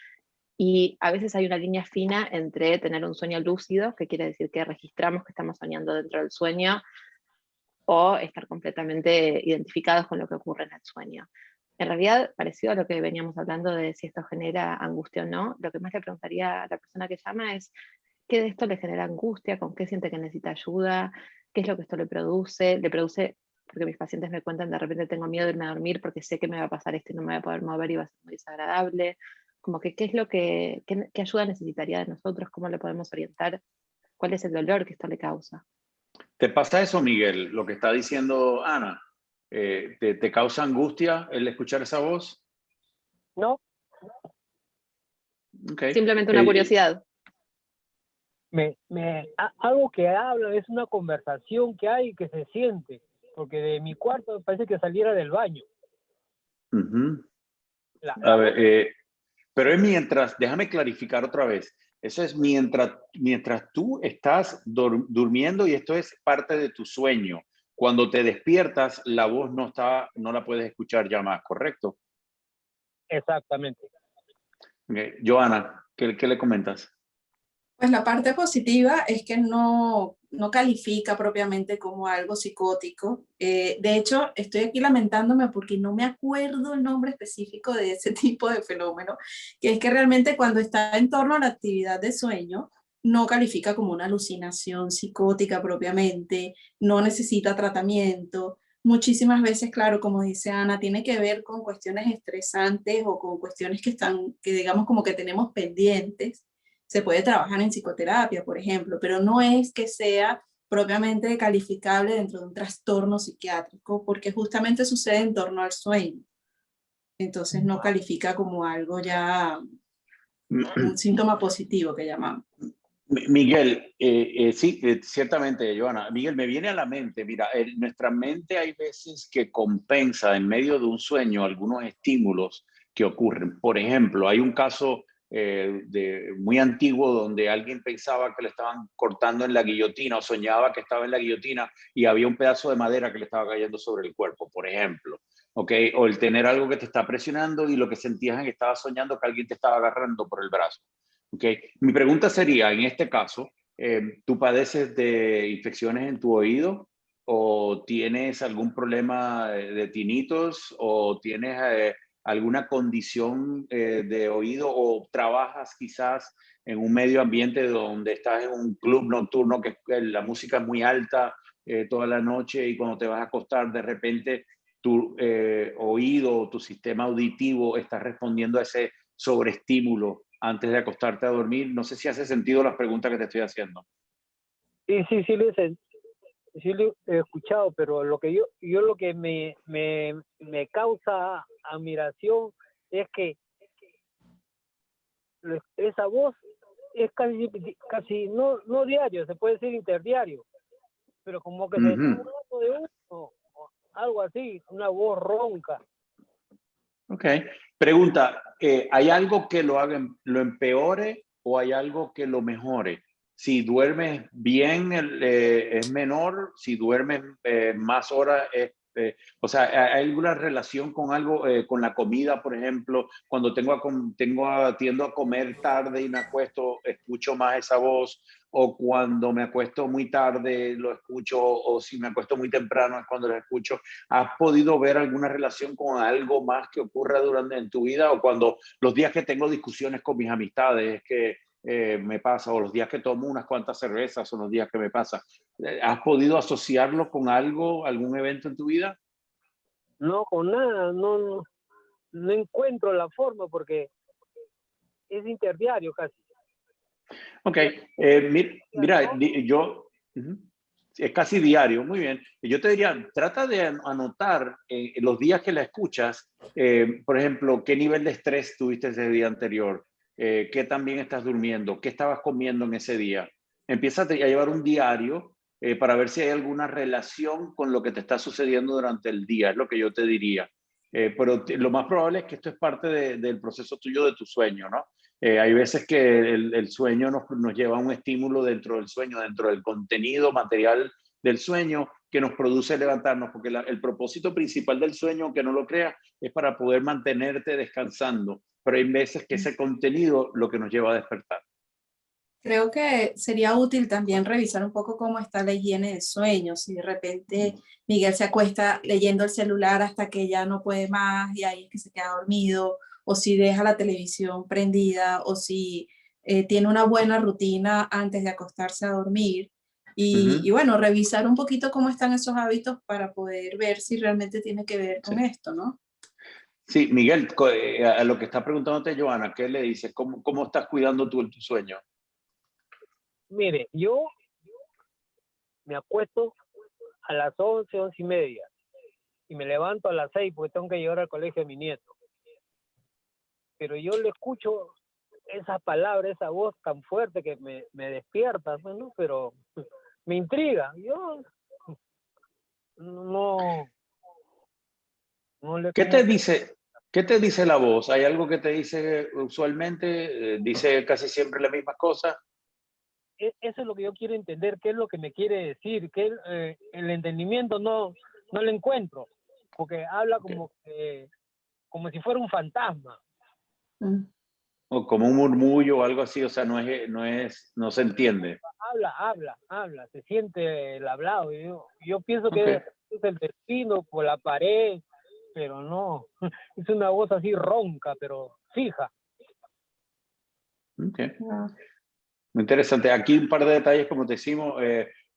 D: Y a veces hay una línea fina entre tener un sueño lúcido, que quiere decir que registramos que estamos soñando dentro del sueño, o estar completamente identificados con lo que ocurre en el sueño. En realidad, parecido a lo que veníamos hablando de si esto genera angustia o no, lo que más le preguntaría a la persona que llama es qué de esto le genera angustia, con qué siente que necesita ayuda, qué es lo que esto le produce. Le produce, porque mis pacientes me cuentan, de repente tengo miedo de irme a dormir porque sé que me va a pasar esto y no me voy a poder mover y va a ser muy desagradable. Como que qué es lo que, qué ayuda necesitaría de nosotros, cómo le podemos orientar, cuál es el dolor que esto le causa.
A: ¿Te pasa eso, Miguel, lo que está diciendo Ana? ¿Te causa angustia el escuchar esa voz?
E: No,
A: Okay.
D: Simplemente una curiosidad.
E: algo que habla es una conversación que hay que se siente, porque de mi cuarto me parece que saliera del baño.
A: Uh-huh.
E: La
A: A ver,
E: voz,
A: pero es mientras, déjame clarificar otra vez, eso es mientras tú estás durmiendo y esto es parte de tu sueño. Cuando te despiertas, la voz no la puedes escuchar ya más, ¿correcto?
E: exactamente.
A: Okay. Joana, ¿qué le comentas?
C: Pues la parte positiva es que no califica propiamente como algo psicótico. De hecho, estoy aquí lamentándome porque no me acuerdo el nombre específico de ese tipo de fenómeno, que es que realmente cuando está en torno a la actividad de sueño, no califica como una alucinación psicótica propiamente, no necesita tratamiento. Muchísimas veces, claro, como dice Ana, tiene que ver con cuestiones estresantes o con cuestiones que digamos como que tenemos pendientes. Se puede trabajar en psicoterapia, por ejemplo, pero no es que sea propiamente calificable dentro de un trastorno psiquiátrico, porque justamente sucede en torno al sueño. Entonces no califica como algo ya, un síntoma positivo que llamamos.
A: Miguel, sí, ciertamente, Joana. Miguel, me viene a la mente, mira, en nuestra mente hay veces que compensa en medio de un sueño algunos estímulos que ocurren. Por ejemplo, hay un caso muy antiguo donde alguien pensaba que le estaban cortando en la guillotina o soñaba que estaba en la guillotina y había un pedazo de madera que le estaba cayendo sobre el cuerpo, por ejemplo. ¿Okay? O el tener algo que te está presionando y lo que sentías es que estabas soñando que alguien te estaba agarrando por el brazo. Okay. Mi pregunta sería, en este caso, ¿tú padeces de infecciones en tu oído o tienes algún problema de tinnitus o tienes alguna condición de oído o trabajas quizás en un medio ambiente donde estás en un club nocturno que la música es muy alta toda la noche y cuando te vas a acostar de repente tu oído o tu sistema auditivo está respondiendo a ese sobreestímulo antes de acostarte a dormir? No sé si hace sentido las preguntas que te estoy haciendo.
E: Sí lo he escuchado, pero lo que yo lo que me causa admiración es que esa voz es casi no diario, se puede decir interdiario, pero como que se está hablando de uno, o algo así, una voz ronca.
A: Ok. Pregunta, ¿hay algo que lo empeore o hay algo que lo mejore? Si duermes bien, es menor. Si duermes más horas, o sea, ¿hay alguna relación con algo, con la comida, por ejemplo? Cuando tiendo a comer tarde y me acuesto, escucho más esa voz, o cuando me acuesto muy tarde, lo escucho, o si me acuesto muy temprano es cuando lo escucho. ¿Has podido ver alguna relación con algo más que ocurra en tu vida? O cuando los días que tengo discusiones con mis amistades es que me pasa, o los días que tomo unas cuantas cervezas son los días que me pasa. ¿Has podido asociarlo con algo, algún evento en tu vida?
E: No, con nada, no encuentro la forma porque es interdiario casi.
A: Ok, mira, yo... Es casi diario, muy bien. Yo te diría, trata de anotar los días que la escuchas, por ejemplo, qué nivel de estrés tuviste ese día anterior, qué tan bien estás durmiendo, qué estabas comiendo en ese día. Empieza a llevar un diario para ver si hay alguna relación con lo que te está sucediendo durante el día, es lo que yo te diría. Pero lo más probable es que esto es parte del proceso tuyo de tu sueño, ¿no? Hay veces que el sueño nos lleva a un estímulo dentro del sueño, dentro del contenido material del sueño que nos produce levantarnos, porque el propósito principal del sueño, aunque no lo creas, es para poder mantenerte descansando, pero hay veces que ese contenido lo que nos lleva a despertar.
C: Creo que sería útil también revisar un poco cómo está la higiene del sueño. Si de repente Miguel se acuesta leyendo el celular hasta que ya no puede más y ahí es que se queda dormido, o si deja la televisión prendida, o si tiene una buena rutina antes de acostarse a dormir. Y bueno, revisar un poquito cómo están esos hábitos para poder ver si realmente tiene que ver con esto, ¿no?
A: Sí, Miguel, a lo que está preguntándote Joana, ¿qué le dices? ¿Cómo estás cuidando tú tu sueño?
E: Mire, yo me acuesto a las 11, 11:30 y me levanto a las 6 porque tengo que llevar al colegio a mi nieto. Pero yo le escucho esa palabra, esa voz tan fuerte que me despierta, ¿no? Pero me intriga. Yo no le...
A: ¿Qué te dice la voz? ¿Hay algo que te dice usualmente? ¿Dice casi siempre la misma cosa?
E: Eso es lo que yo quiero entender, qué es lo que me quiere decir, que el entendimiento no lo encuentro, porque habla como si fuera un fantasma.
A: O como un murmullo o algo así, o sea, no se entiende.
E: Habla, se siente el hablado. Yo pienso que es el destino por la pared, pero no, es una voz así ronca, pero fija.
A: Okay. Muy interesante. Aquí un par de detalles, como te decimos.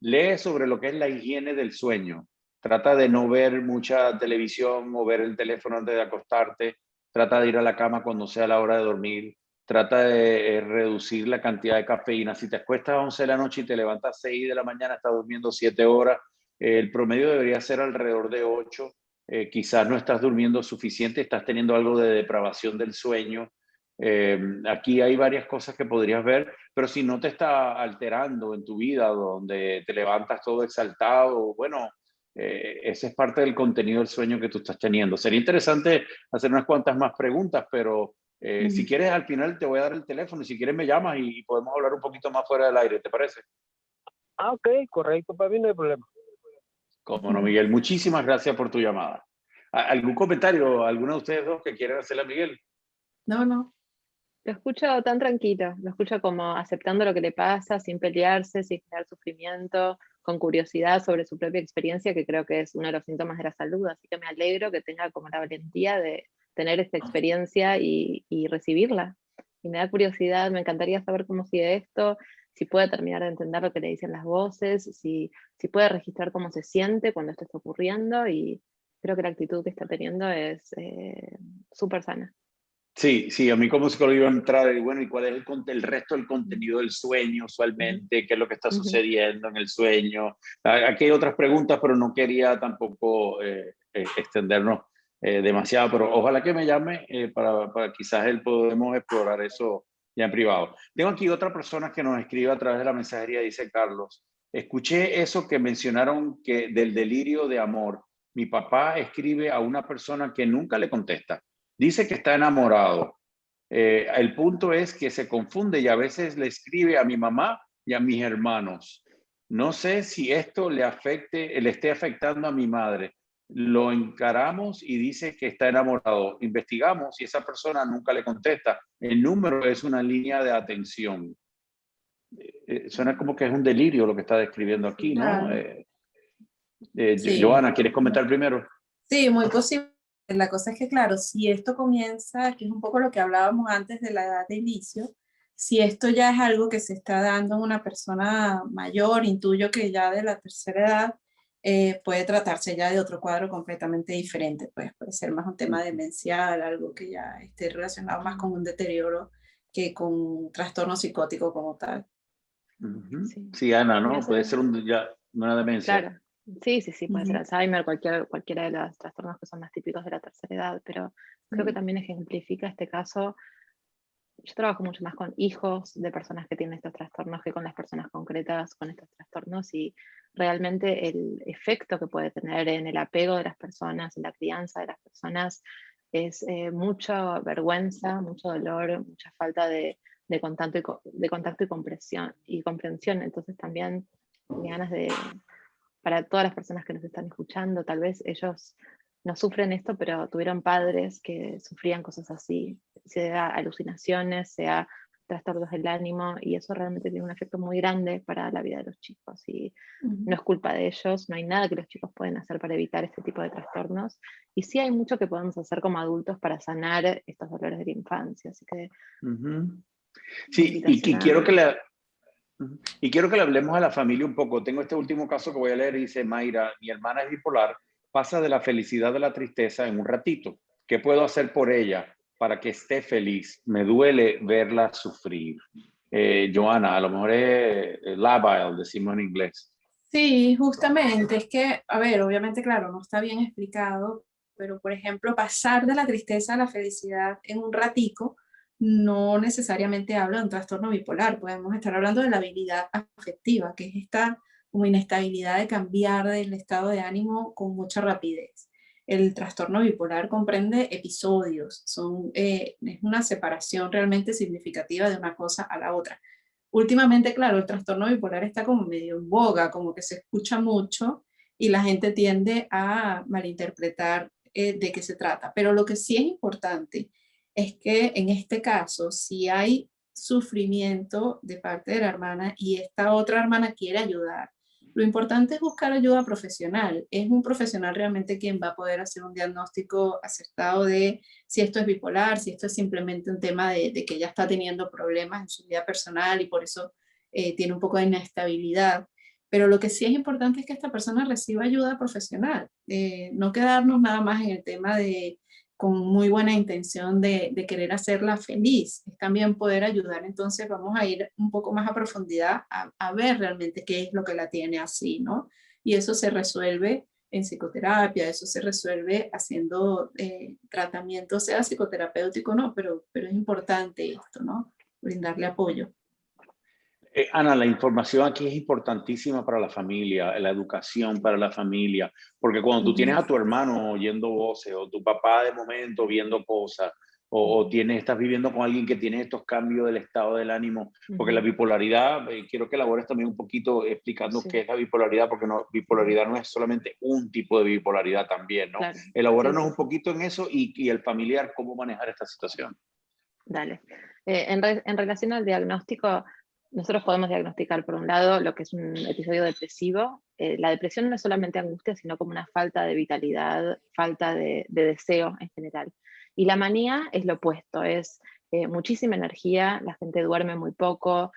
A: Lee sobre lo que es la higiene del sueño. Trata de no ver mucha televisión o ver el teléfono antes de acostarte. Trata de ir a la cama cuando sea la hora de dormir. Trata de reducir la cantidad de cafeína. Si te acuestas a 11 de la noche y te levantas a 6 de la mañana, estás durmiendo 7 horas. El promedio debería ser alrededor de 8. Quizás no estás durmiendo suficiente, estás teniendo algo de depravación del sueño. Aquí hay varias cosas que podrías ver, pero si no te está alterando en tu vida, donde te levantas todo exaltado, bueno, ese es parte del contenido del sueño que tú estás teniendo. Sería interesante hacer unas cuantas más preguntas, pero si quieres al final te voy a dar el teléfono y si quieres me llamas y podemos hablar un poquito más fuera del aire, ¿te parece?
E: Ok, correcto, para mí no hay problema.
A: Cómo no, Miguel. Muchísimas gracias por tu llamada. ¿Algún comentario, alguno de ustedes dos que quieran hacerle a Miguel?
C: No.
D: Lo escucho tan tranquilo, lo escucho como aceptando lo que le pasa, sin pelearse, sin generar sufrimiento, con curiosidad sobre su propia experiencia, que creo que es uno de los síntomas de la salud. Así que me alegro que tenga como la valentía de tener esta experiencia y recibirla. Y me da curiosidad, me encantaría saber cómo sigue esto, si puede terminar de entender lo que le dicen las voces, si puede registrar cómo se siente cuando esto está ocurriendo, y creo que la actitud que está teniendo es súper sana.
A: Sí, a mí como psicólogo iba a entrar y bueno, ¿y cuál es el resto del contenido del sueño usualmente? ¿Qué es lo que está sucediendo en el sueño? Aquí hay otras preguntas, pero no quería tampoco extendernos demasiado, pero ojalá que me llame para quizás podemos explorar eso ya en privado. Tengo aquí otra persona que nos escribe a través de la mensajería, dice Carlos, escuché eso que mencionaron del delirio de amor. Mi papá escribe a una persona que nunca le contesta. Dice que está enamorado. El punto es que se confunde y a veces le escribe a mi mamá y a mis hermanos. No sé si esto le esté afectando a mi madre. Lo encaramos y dice que está enamorado. Investigamos y esa persona nunca le contesta. El número es una línea de atención. Suena como que es un delirio lo que está describiendo aquí, ¿no?
C: Sí.
A: Joana, ¿quieres comentar primero?
C: Sí, muy posible. La cosa es que, claro, si esto comienza, que es un poco lo que hablábamos antes de la edad de inicio, si esto ya es algo que se está dando en una persona mayor, intuyo que ya de la tercera edad, puede tratarse ya de otro cuadro completamente diferente, pues puede ser más un tema demencial, algo que ya esté relacionado más con un deterioro que con un trastorno psicótico como tal.
A: Sí, Ana, ¿no? Puede ser una demencia.
D: Claro. Sí, puede ser Alzheimer, cualquiera de los trastornos que son más típicos de la tercera edad, pero creo que también ejemplifica este caso. Yo trabajo mucho más con hijos de personas que tienen estos trastornos que con las personas concretas con estos trastornos, y realmente el efecto que puede tener en el apego de las personas, en la crianza de las personas, es mucha vergüenza, mucho dolor, mucha falta de contacto y comprensión. Entonces también ganas para todas las personas que nos están escuchando, tal vez ellos no sufren esto, pero tuvieron padres que sufrían cosas así, sea alucinaciones, sea trastornos del ánimo, y eso realmente tiene un efecto muy grande para la vida de los chicos, y no es culpa de ellos, no hay nada que los chicos pueden hacer para evitar este tipo de trastornos, y sí hay mucho que podemos hacer como adultos para sanar estos dolores de la infancia, así que...
A: Sí, y quiero que le hablemos a la familia un poco. Tengo este último caso que voy a leer, dice Mayra: mi hermana es bipolar, pasa de la felicidad a la tristeza en un ratito. ¿Qué puedo hacer por ella para que esté feliz? Me duele verla sufrir. Joana, a lo mejor es labile, decimos en inglés.
C: Sí, justamente, es que, a ver, obviamente, claro, no está bien explicado, pero por ejemplo, pasar de la tristeza a la felicidad en un ratico no necesariamente habla de un trastorno bipolar, podemos estar hablando de la habilidad afectiva, que es esta como inestabilidad de cambiar del estado de ánimo con mucha rapidez. El trastorno bipolar comprende episodios, es una separación realmente significativa de una cosa a la otra. Últimamente, claro, el trastorno bipolar está como medio en boga, como que se escucha mucho y la gente tiende a malinterpretar de qué se trata. Pero lo que sí es importante es que en este caso, si hay sufrimiento de parte de la hermana y esta otra hermana quiere ayudar, lo importante es buscar ayuda profesional. Es un profesional realmente quien va a poder hacer un diagnóstico acertado de si esto es bipolar, si esto es simplemente un tema de que ella está teniendo problemas en su vida personal y por eso tiene un poco de inestabilidad. Pero lo que sí es importante es que esta persona reciba ayuda profesional, no quedarnos nada más en el tema de con muy buena intención de querer hacerla feliz, es también poder ayudar. Entonces vamos a ir un poco más a profundidad a ver realmente qué es lo que la tiene así, ¿no? Y eso se resuelve en psicoterapia, eso se resuelve haciendo tratamiento, sea psicoterapéutico o no, pero es importante esto, ¿no? Brindarle apoyo.
A: Ana, la información aquí es importantísima para la familia, la educación para la familia, porque cuando tú tienes a tu hermano oyendo voces o tu papá de momento viendo cosas o estás viviendo con alguien que tiene estos cambios del estado del ánimo, porque la bipolaridad, quiero que elabores también un poquito explicando qué es la bipolaridad, porque bipolaridad no es solamente un tipo de bipolaridad también, ¿no? Claro. Elabóranos un poquito en eso y el familiar, cómo manejar esta situación.
D: Dale. En relación al diagnóstico, nosotros podemos diagnosticar, por un lado, lo que es un episodio depresivo. La depresión no es solamente angustia, sino como una falta de vitalidad, falta de deseo en general. Y la manía es lo opuesto, es muchísima energía, la gente duerme muy poco,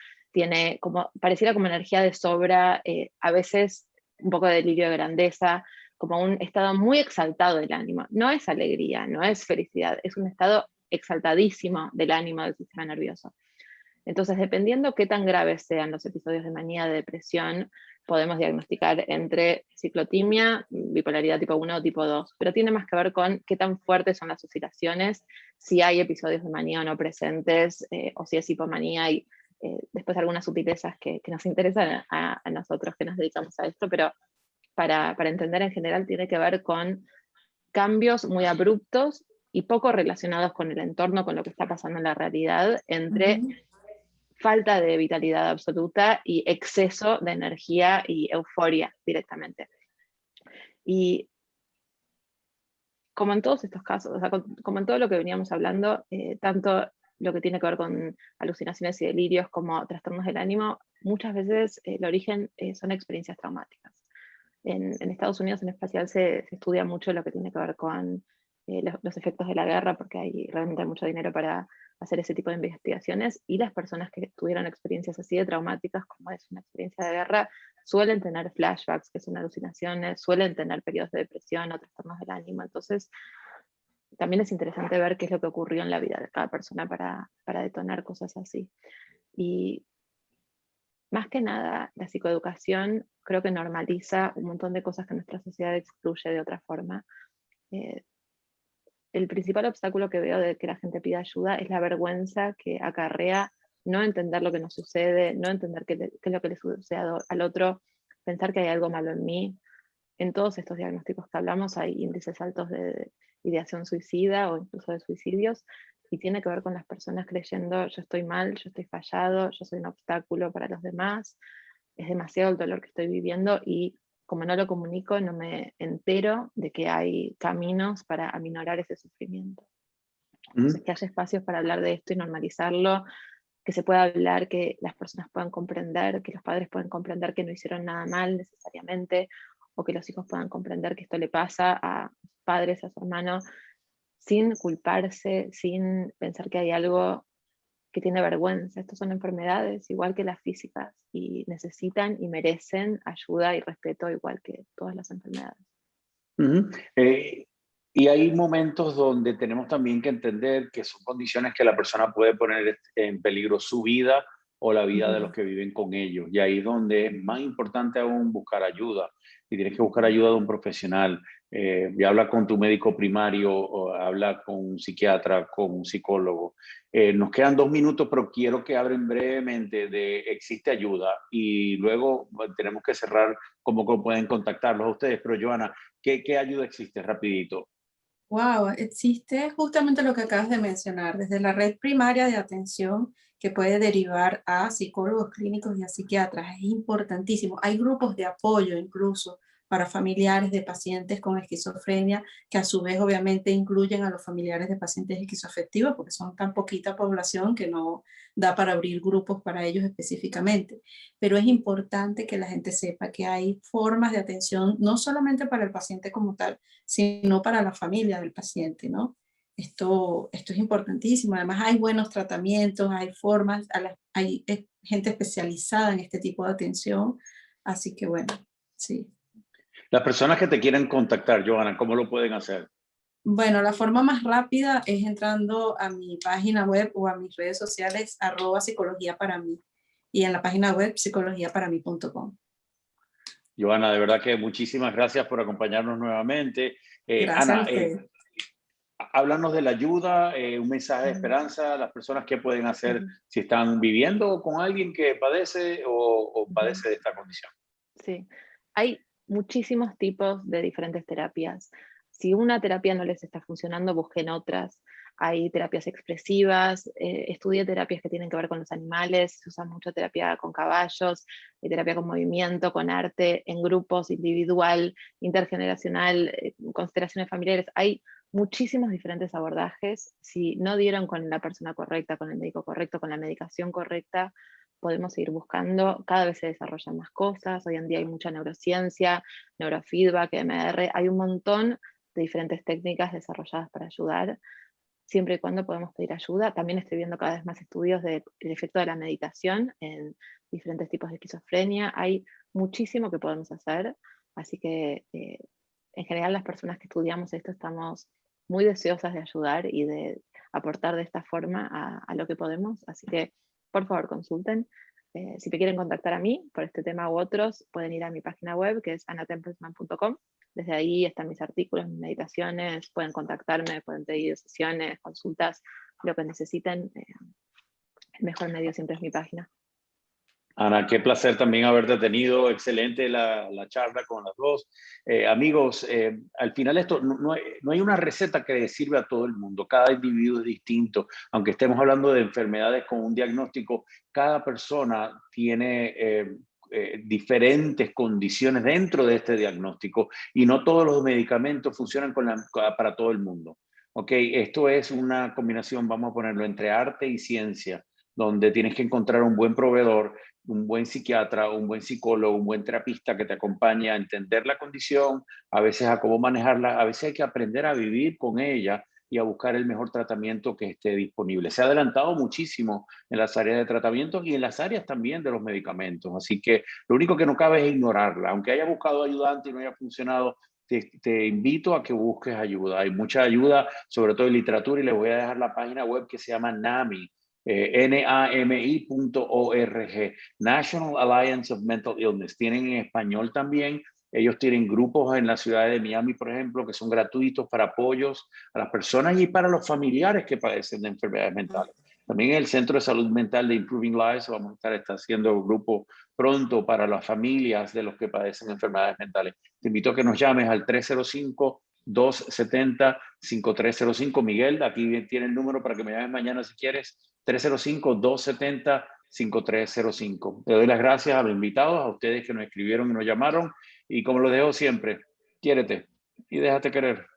D: pareciera como energía de sobra, a veces un poco de delirio de grandeza, como un estado muy exaltado del ánimo. No es alegría, no es felicidad, es un estado exaltadísimo del ánimo del sistema nervioso. Entonces, dependiendo qué tan graves sean los episodios de manía, de depresión, podemos diagnosticar entre ciclotimia, bipolaridad tipo 1 o tipo 2, pero tiene más que ver con qué tan fuertes son las oscilaciones, si hay episodios de manía o no presentes, o si es hipomanía, y después algunas sutilezas que nos interesan a nosotros que nos dedicamos a esto, pero para entender en general tiene que ver con cambios muy abruptos y poco relacionados con el entorno, con lo que está pasando en la realidad, entre falta de vitalidad absoluta y exceso de energía y euforia directamente. Y como en todos estos casos, o sea, como en todo lo que veníamos hablando, tanto lo que tiene que ver con alucinaciones y delirios como trastornos del ánimo, muchas veces el origen son experiencias traumáticas. En Estados Unidos en especial se estudia mucho lo que tiene que ver con los efectos de la guerra, porque realmente hay mucho dinero para hacer ese tipo de investigaciones, y las personas que tuvieron experiencias así de traumáticas, como es una experiencia de guerra, suelen tener flashbacks, que son alucinaciones, suelen tener periodos de depresión o trastornos del ánimo. Entonces, también es interesante ver qué es lo que ocurrió en la vida de cada persona para detonar cosas así. Y más que nada, la psicoeducación creo que normaliza un montón de cosas que nuestra sociedad excluye de otra forma. El principal obstáculo que veo de que la gente pida ayuda es la vergüenza que acarrea no entender lo que nos sucede, no entender qué es lo que le sucede al otro, pensar que hay algo malo en mí. En todos estos diagnósticos que hablamos hay índices altos de ideación suicida o incluso de suicidios, y tiene que ver con las personas creyendo yo estoy mal, yo estoy fallado, yo soy un obstáculo para los demás, es demasiado el dolor que estoy viviendo y como no lo comunico, no me entero de que hay caminos para aminorar ese sufrimiento. Entonces, que haya espacios para hablar de esto y normalizarlo, que se pueda hablar, que las personas puedan comprender, que los padres puedan comprender que no hicieron nada mal necesariamente, o que los hijos puedan comprender que esto le pasa a sus padres, a su hermano, sin culparse, sin pensar que hay algo que tiene vergüenza. Estas son enfermedades igual que las físicas y necesitan y merecen ayuda y respeto igual que todas las enfermedades.
A: Y hay momentos donde tenemos también que entender que son condiciones que la persona puede poner en peligro su vida o la vida de los que viven con ellos. Y ahí es donde es más importante aún buscar ayuda. Y tienes que buscar ayuda de un profesional. Y habla con tu médico primario, o habla con un psiquiatra, con un psicólogo. Nos quedan 2 minutos, pero quiero que hablen brevemente de existe ayuda. Y luego tenemos que cerrar cómo pueden contactarlos a ustedes. Pero Joana, ¿qué ayuda existe? Rapidito.
C: Wow, existe justamente lo que acabas de mencionar, desde la red primaria de atención que puede derivar a psicólogos clínicos y a psiquiatras. Es importantísimo. Hay grupos de apoyo incluso para familiares de pacientes con esquizofrenia, que a su vez obviamente incluyen a los familiares de pacientes esquizoafectivos, porque son tan poquita población que no da para abrir grupos para ellos específicamente. Pero es importante que la gente sepa que hay formas de atención, no solamente para el paciente como tal, sino para la familia del paciente, ¿no? Esto es importantísimo. Además, hay buenos tratamientos, hay formas, hay gente especializada en este tipo de atención. Así que bueno, sí.
A: Las personas que te quieren contactar, Joana, ¿cómo lo pueden hacer?
C: Bueno, la forma más rápida es entrando a mi página web o a mis redes sociales, @psicología para mí, y en la página web psicologiaparamí.com.
A: Joana, de verdad que muchísimas gracias por acompañarnos nuevamente.
C: Gracias
A: Ana,
C: a ustedes.
A: háblanos de la ayuda, un mensaje de esperanza a las personas que pueden hacer si están viviendo con alguien que padece o padece de esta condición.
D: Sí, hay muchísimos tipos de diferentes terapias. Si una terapia no les está funcionando, busquen otras. Hay terapias expresivas, estudie terapias que tienen que ver con los animales, se usa mucho terapia con caballos, hay terapia con movimiento, con arte, en grupos, individual, intergeneracional, constelaciones familiares. Hay muchísimos diferentes abordajes. Si no dieron con la persona correcta, con el médico correcto, con la medicación correcta, podemos seguir buscando. Cada vez se desarrollan más cosas. Hoy en día hay mucha neurociencia, neurofeedback, MR. Hay un montón de diferentes técnicas desarrolladas para ayudar, siempre y cuando podemos pedir ayuda. También estoy viendo cada vez más estudios del efecto de la meditación en diferentes tipos de esquizofrenia. Hay muchísimo que podemos hacer, así que en general las personas que estudiamos esto estamos muy deseosas de ayudar y de aportar de esta forma a lo que podemos, así que por favor consulten. Si me quieren contactar a mí por este tema u otros, pueden ir a mi página web, que es anatempelsman.com. Desde ahí están mis artículos, mis meditaciones, pueden contactarme, pueden pedir sesiones, consultas, lo que necesiten. El mejor medio siempre es mi página.
A: Ana, qué placer también haberte tenido. Excelente la charla con las dos. Amigos, al final esto no hay una receta que sirve a todo el mundo. Cada individuo es distinto. Aunque estemos hablando de enfermedades con un diagnóstico, cada persona tiene diferentes condiciones dentro de este diagnóstico y no todos los medicamentos funcionan para todo el mundo. Okay, esto es una combinación, vamos a ponerlo, entre arte y ciencia, donde tienes que encontrar un buen proveedor, un buen psiquiatra, un buen psicólogo, un buen terapista que te acompañe a entender la condición, a veces a cómo manejarla, a veces hay que aprender a vivir con ella y a buscar el mejor tratamiento que esté disponible. Se ha adelantado muchísimo en las áreas de tratamiento y en las áreas también de los medicamentos, así que lo único que no cabe es ignorarla. Aunque haya buscado ayuda antes y no haya funcionado, te invito a que busques ayuda. Hay mucha ayuda, sobre todo en literatura, y les voy a dejar la página web que se llama NAMI, NAMI.org, National Alliance of Mental Illness. Tienen en español también. Ellos tienen grupos en la ciudad de Miami, por ejemplo, que son gratuitos para apoyos a las personas y para los familiares que padecen de enfermedades mentales. También en el Centro de Salud Mental de Improving Lives vamos a estar haciendo grupo pronto para las familias de los que padecen enfermedades mentales. Te invito a que nos llames al 305-270-5305. Miguel, aquí tiene el número para que me llames mañana si quieres. 305-270-5305. Te doy las gracias a los invitados, a ustedes que nos escribieron y nos llamaron. Y como lo dejo siempre, quiérete y déjate querer.